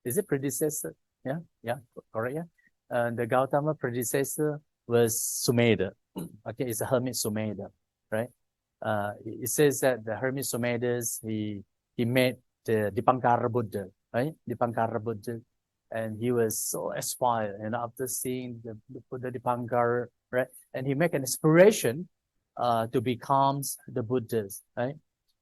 Is it predecessor? Yeah, correct. Yeah. The Gautama predecessor was Sumedha. Okay, it's a hermit Sumedha, right? It says that the hermit Sumedhas, he met the Dipankara Buddha, right? Dipankara Buddha, and he was so inspired. And after seeing the Buddha Dipankara, right, and he make an aspiration to become the Buddhas, right?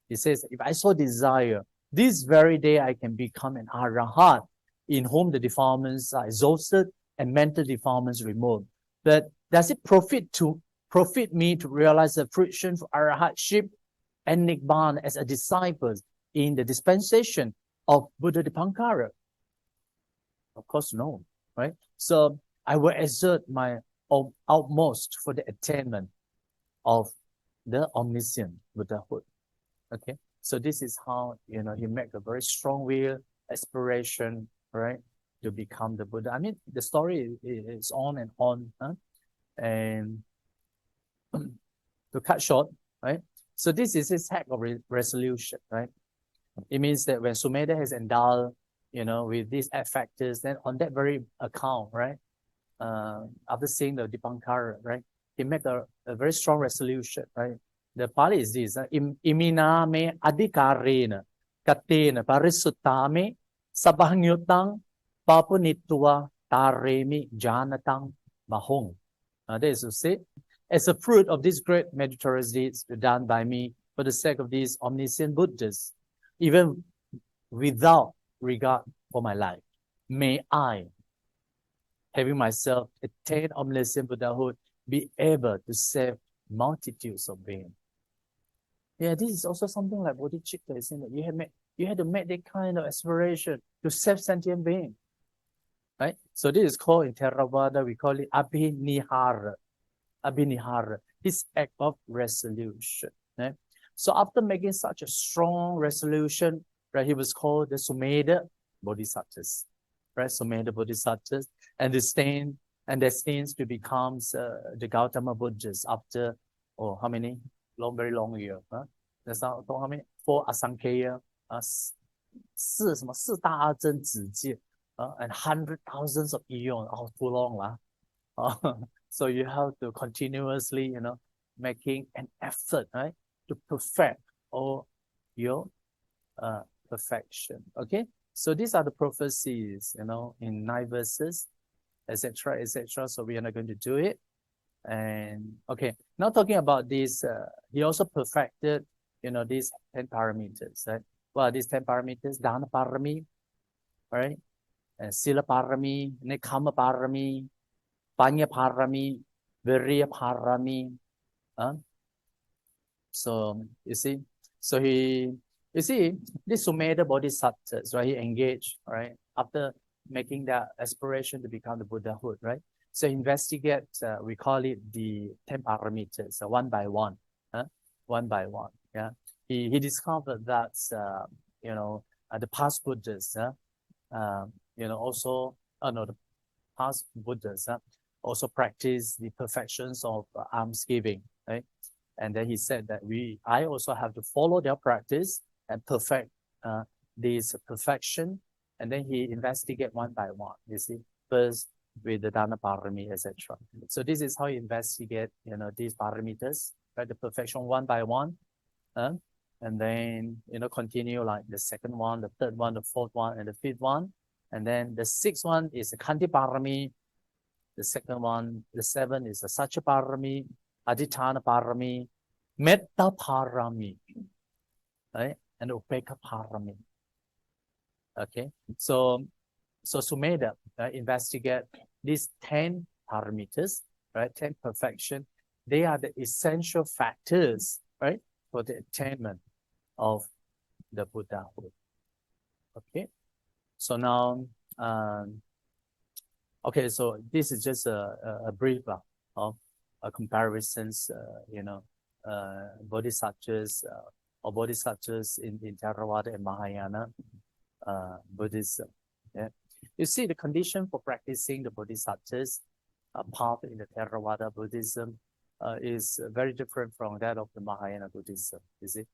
He says, if I so desire, this very day I can become an Arahant, in whom the defilements are exhausted and mental defilements removed. But does it profit me to realize the fruition for Arahantship and Nibbana as a disciple in the dispensation of Buddha Dipankara? Of course, no, right? So I will exert my utmost for the attainment of the omniscient Buddhahood. Okay, so this is how, he make a very strong will, aspiration, right, to become the Buddha. I mean, the story is on and on, and to cut short, right? So this is his act of resolution, right? It means that when Sumedha has endowed with these factors, then on that very account, right? After seeing the Dipankara, right? He made a very strong resolution, right? The Pali is this, imina me adhikarena katena parisuttame sabahanyutang papunitwa taremi janatang mahong. That is to say, as a fruit of these great meritorious deeds done by me for the sake of these omniscient Buddhas, even without regard for my life, may I, having myself attained omniscient Buddhahood, be able to save multitudes of beings. Yeah, this is also something like Bodhicitta, isn't it? You had to make that kind of aspiration to save sentient beings, right? So this is called in Theravada, we call it abhinihara. Abhinihara, this act of resolution. Right? So after making such a strong resolution, right, he was called the Sumedha Bodhisattas, right? Sumedha Bodhisattas, and destined to become the Gautama Buddhas after, how many? Very long year. Huh? That's how many? 4 Asankhya, 4大阿僧子戒, and 100,000 of eons. Oh, too long lah. So you have to continuously, making an effort, right, to perfect all your perfection. Okay, so these are the prophecies, in 9 verses, etc., etc. So we are not going to do it. And okay, now talking about this, he also perfected, these 10 parameters, right? Well, these 10 parameters: Dana Parami, right? And Sila Parami, Nekama Parami, Panya Parami, Virya Parami. So you see, this Sumedha Bodhisattas, right? He engaged, right? After making that aspiration to become the Buddhahood, right? So investigate, we call it the 10 parameters, one by one, one by one. Yeah, he discovered that the past Buddhas, also the past Buddhas also practice the perfections of almsgiving, right? And then he said that I also have to follow their practice and perfect this perfection. And then he investigate one by one. You see, first with the Dana Parami, etc. So this is how you investigate, these parameters, right? The perfection one by one, and then continue like the second one, the third one, the fourth one, and the fifth one, and then the sixth one is the Khanti Parami. The second one, the seventh is the Satya Parami, Adhitthana Parami, Metta Parami, right? And Upekkha Parami. Okay, so Sumedha investigate these 10 parameters, right? 10 perfection. They are the essential factors, right, for the attainment of the Buddhahood. Okay, so now, okay, so this is just a brief of comparisons, bodhisattvas or bodhisattvas in Theravada and Mahayana Buddhism. Yeah. You see, the condition for practicing the bodhisattvas path in the Theravada Buddhism is very different from that of the Mahayana Buddhism. You see,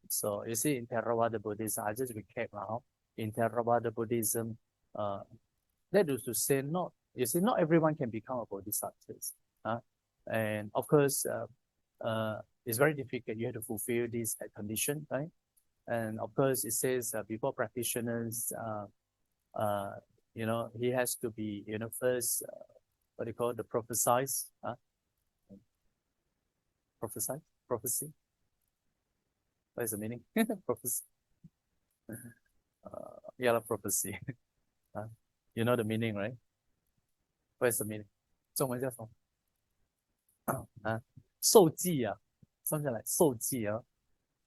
so you see in Theravada Buddhism, I just recap now. In Theravada Buddhism, that is to say, not everyone can become a bodhisattva. And of course, it's very difficult. You have to fulfill this condition, right? And of course, it says before practitioners, he has to be, first, what they call the prophecy. Prophecy. What is the meaning? Prophecy. Prophecy. You know the meaning, right? What is the meaning? 中文叫什么？受记啊 something like 受记啊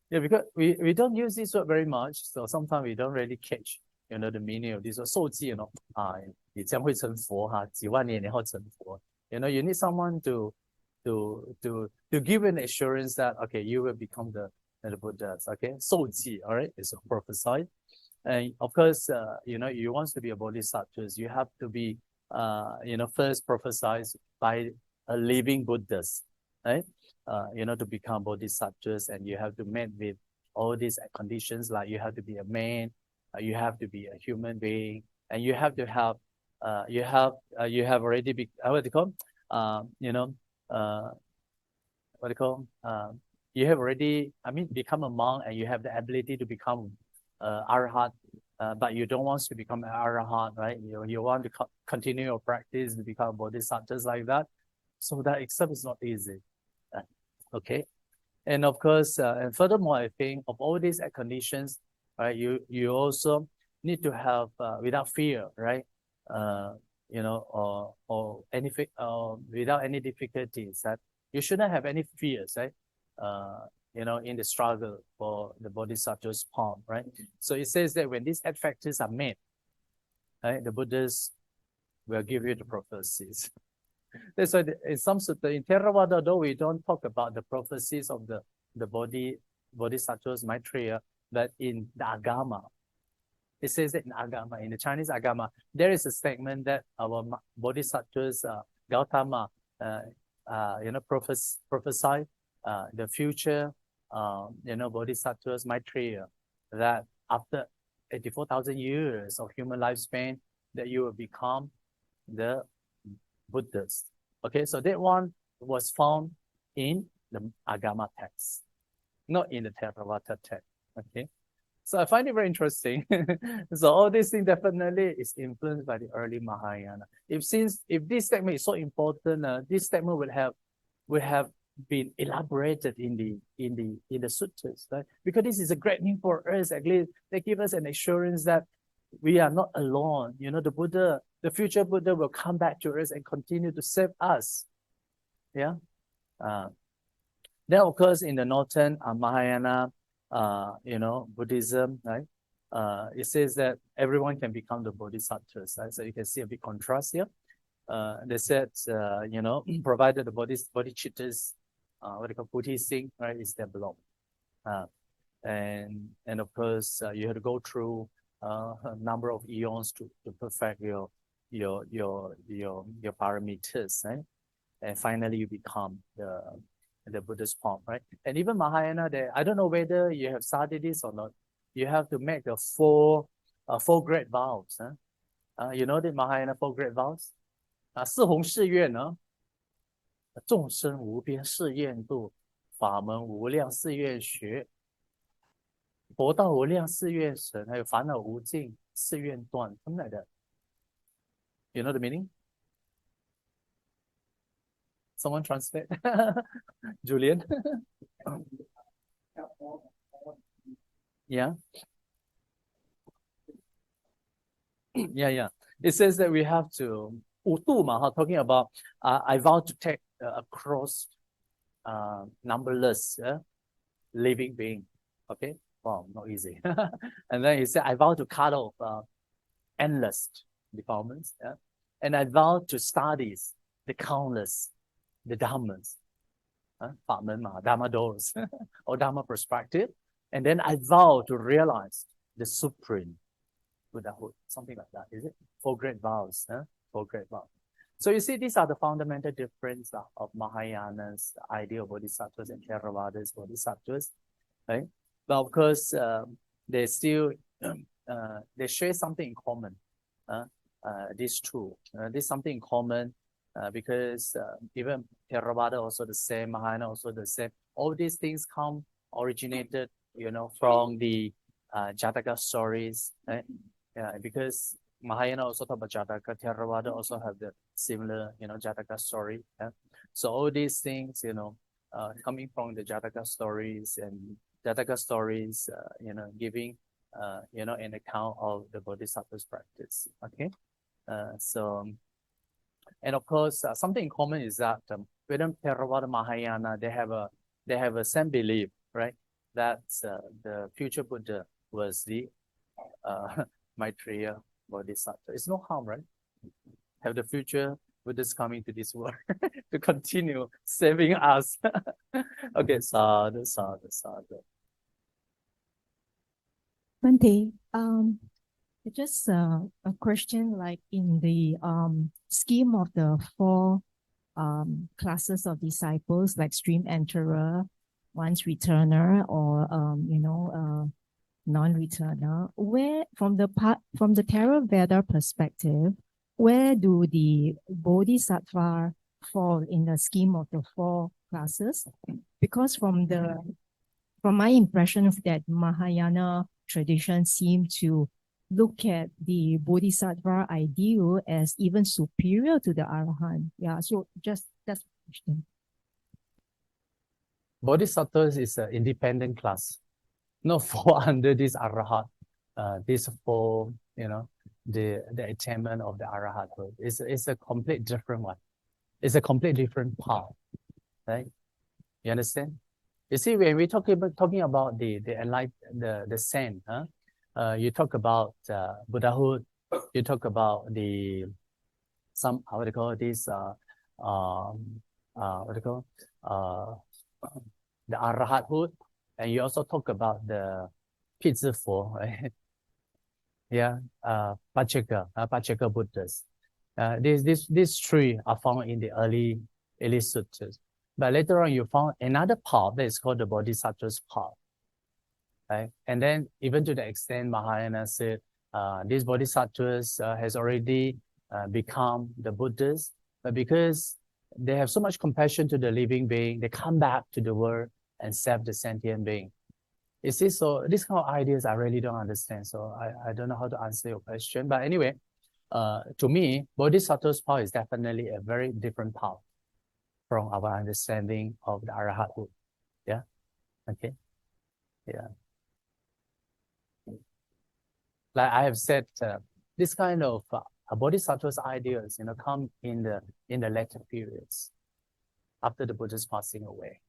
Yeah, because we don't use this word very much, so sometimes we don't really catch, the meaning of this word. 受记, you 将会成佛哈，几万年以后成佛。You need someone to give an assurance that okay, you will become the Buddhas. Okay, 受记, all right, it's a prophesy. And of course, you want to be a bodhisattva, you have to be, first prophesied by a living Buddhas, right? To become bodhisattvas, and you have to meet with all these conditions, like you have to be a man, you have to be a human being, and you have to have you have already be what do you call what do you call you have already become a monk, and you have the ability to become Arahant, but you don't want to become an Arahant, right? You want to continue your practice to become Bodhisatta, just like that. So that itself is not easy. Okay, and of course, and furthermore, I think of all these conditions, right? You also need to have without fear, right? Or anything without any difficulties. That you shouldn't have any fears, right? In the struggle for the Bodhisattva's palm, right? So it says that when these 8 factors are met, right, the Buddhas will give you the prophecies. That's why in some sutta, in Theravada, though we don't talk about the prophecies of the Bodhisattva's Maitreya, but in the Agama, it says that in Agama, in the Chinese Agama, there is a statement that our Bodhisattva's Gautama, prophesy the future, Bodhisattva's Maitreya, that after 84,000 years of human lifespan, that you will become the Buddhas. Okay, so that one was found in the Agama text, not in the Theravada text. Okay, so I find it very interesting. So all these things definitely is influenced by the early Mahayana. If this statement is so important, this statement would have been elaborated in the suttas, right? Because this is a great thing for us. At least they give us an assurance that we are not alone. The Buddha, the future Buddha, will come back to us and continue to save us. Yeah. Then of course in the Northern Mahayana, Buddhism, right? It says that everyone can become the Bodhisattvas, right? So you can see a big contrast here. They said, provided the bodhicittas, what they call Buddhism, right, is developed. And of course, you have to go through a number of eons to perfect your parameters, right? And finally you become the Buddha's form, right? And even Mahayana, I don't know whether you have studied this or not. You have to make the four great vows. You know the Mahayana 4 great vows? 四弘誓愿呢，众生无边誓愿度，法门无量誓愿学，佛道无量誓愿成，还有烦恼无尽誓愿断。Something like that. You know the meaning? Someone translate. Julian. Yeah. Yeah. It says that we have to talking about I vow to take across numberless living being. Okay, wow, not easy. And then he said, I vow to cut off endless defilements. Yeah? And I vow to study the countless, the Dhammas, Dhamma doors, or Dhamma perspective. And then I vow to realize the supreme Buddhahood, something like that. Is it 4 great vows? 4 great vows. So you see, these are the fundamental difference of Mahayana's idea of Bodhisattvas and Theravada's Bodhisattvas, right? But of course, they still they share something in common. These two, there's something in common because even Theravada also the same, Mahayana also the same. All these things originated, from the Jataka stories, right? Because Mahayana also talk about Jataka, Theravada also have the similar, Jataka story. Yeah? So all these things, coming from the Jataka stories, and Jataka stories, giving, an account of the Bodhisattva's practice. Okay, and of course, something in common is that within Theravada, Mahayana, they have a same belief, right? That the future Buddha was the Maitreya Bodhisattva. It's no harm, right? Have the future Buddhas coming to this world to continue saving us. Okay, sadhu, sadhu, sadhu. Bhante, just a question, like in the scheme of the 4 classes of disciples, like stream enterer, once returner, or non-returner, where from the Theravada perspective, where do the Bodhisattva fall in the scheme of the four classes? Because from my impression of that Mahayana tradition seem to look at the Bodhisattva ideal as even superior to the Arahant. Yeah, so just that's the question. Bodhisattvas is an independent class, not fall under this Arahant, this four, the attainment of the Arahathood. It's a complete different one. It's a complete different path, right? You understand? You see, when we talking about the saint, you talk about Buddhahood, you talk about what do you call this, the Arahathood, and you also talk about the Pizza-4, right? Yeah, Pacheka Buddhas. These three are found in the early suttas. But later on, you found another path that is called the Bodhisattva's path. Right? And then even to the extent Mahayana said, these Bodhisattvas has already become the Buddhas, but because they have so much compassion to the living being, they come back to the world and serve the sentient being. You see, so these kind of ideas I really don't understand. So I don't know how to answer your question. But anyway, to me, Bodhisattva's path is definitely a very different path from our understanding of the Arahathood. Yeah? Okay? Yeah. Like I have said, this kind of Bodhisattva's ideas, come in the later periods, after the Buddha's passing away.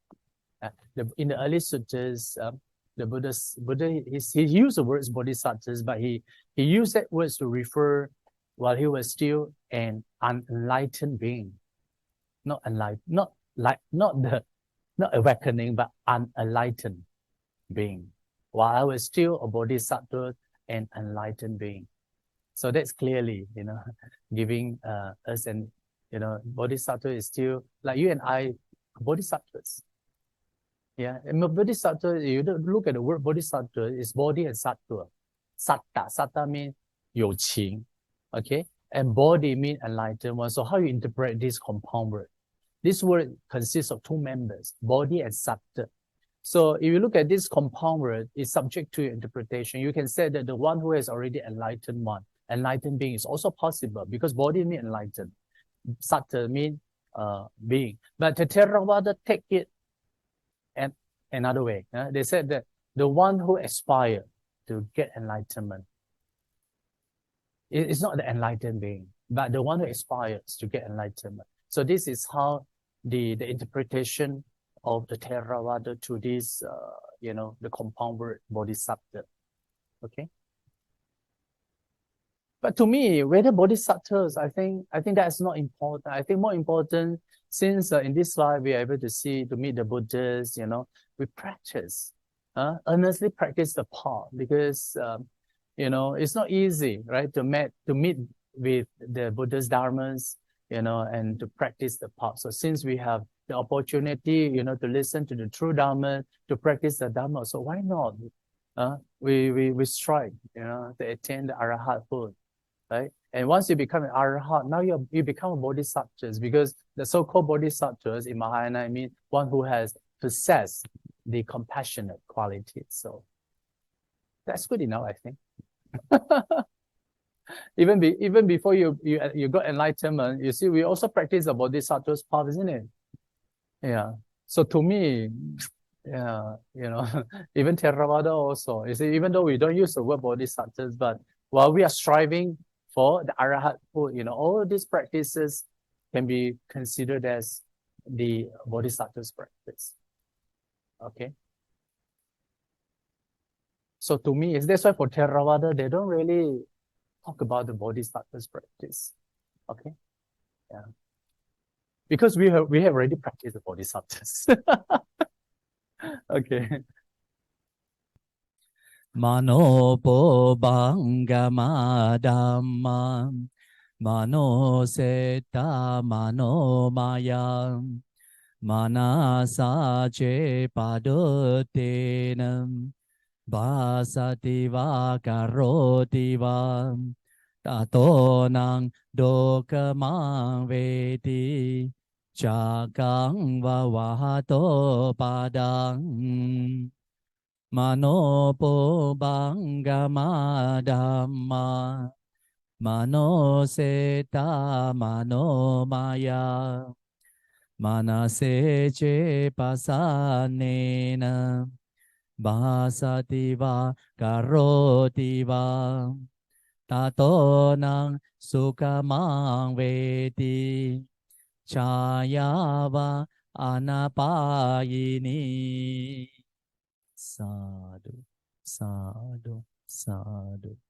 In the early suttas, the Buddha he used the words Bodhisattvas, but he used that words to refer while he was still an unenlightened being. Not awakening, but unenlightened being. While I was still a bodhisattva and enlightened being. So that's clearly, giving us an, bodhisattva is still like you and I, bodhisattvas. Yeah, and bodhisattva, you look at the word bodhisattva, is body and sattva. Satta means 有情, okay? And body means enlightened one. So how you interpret this compound word? This word consists of two members, body and sattva. So if you look at this compound word, it's subject to your interpretation. You can say that the one who has already enlightened being is also possible because body means enlightened. Sattva means being. But the Theravada take it another way. They said that the one who aspires to get enlightenment, it's not the enlightened being, but the one who aspires to get enlightenment. So this is how the interpretation of the Theravada to this, the compound word bodhisattva. Okay. But to me, whether bodhisattvas, I think that's not important. I think more important, since in this life we are able to meet the Buddhas, we practice, earnestly practice the path because, it's not easy, right, to meet with the Buddha's dharmas, and to practice the path. So since we have the opportunity, to listen to the true Dhamma, to practice the Dhamma, so why not? We strive, to attain the Arahathood, right? And once you become an Arahant, now you become a Bodhisattva, because the so-called Bodhisattvas in Mahayana, I mean one who has possessed the compassionate qualities. So that's good enough, I think. Even before you got enlightenment, you see, we also practice the Bodhisattva's path, isn't it? Yeah. So to me, yeah, even Theravada also, you see, even though we don't use the word Bodhisattvas, but while we are striving for the Arahathood, all these practices can be considered as the Bodhisattva's practice. Okay. So to me, that's why for Theravada, they don't really talk about the Bodhisattva's practice. Okay. Yeah. Because we have already practiced the Bodhisattvas. Okay. Manopo Bangama Dhamma Mano Seta Mano Maya Manasa Che Padotenam Vasati va karoti va tato nang dokamang veti chakang va vahato padang manopo bangama dhamma mano seta mano maya manase che pasanena Vasati va karoti va tato nang sukamang veti chaya va anapayini. Sadhu, sadhu, sadhu.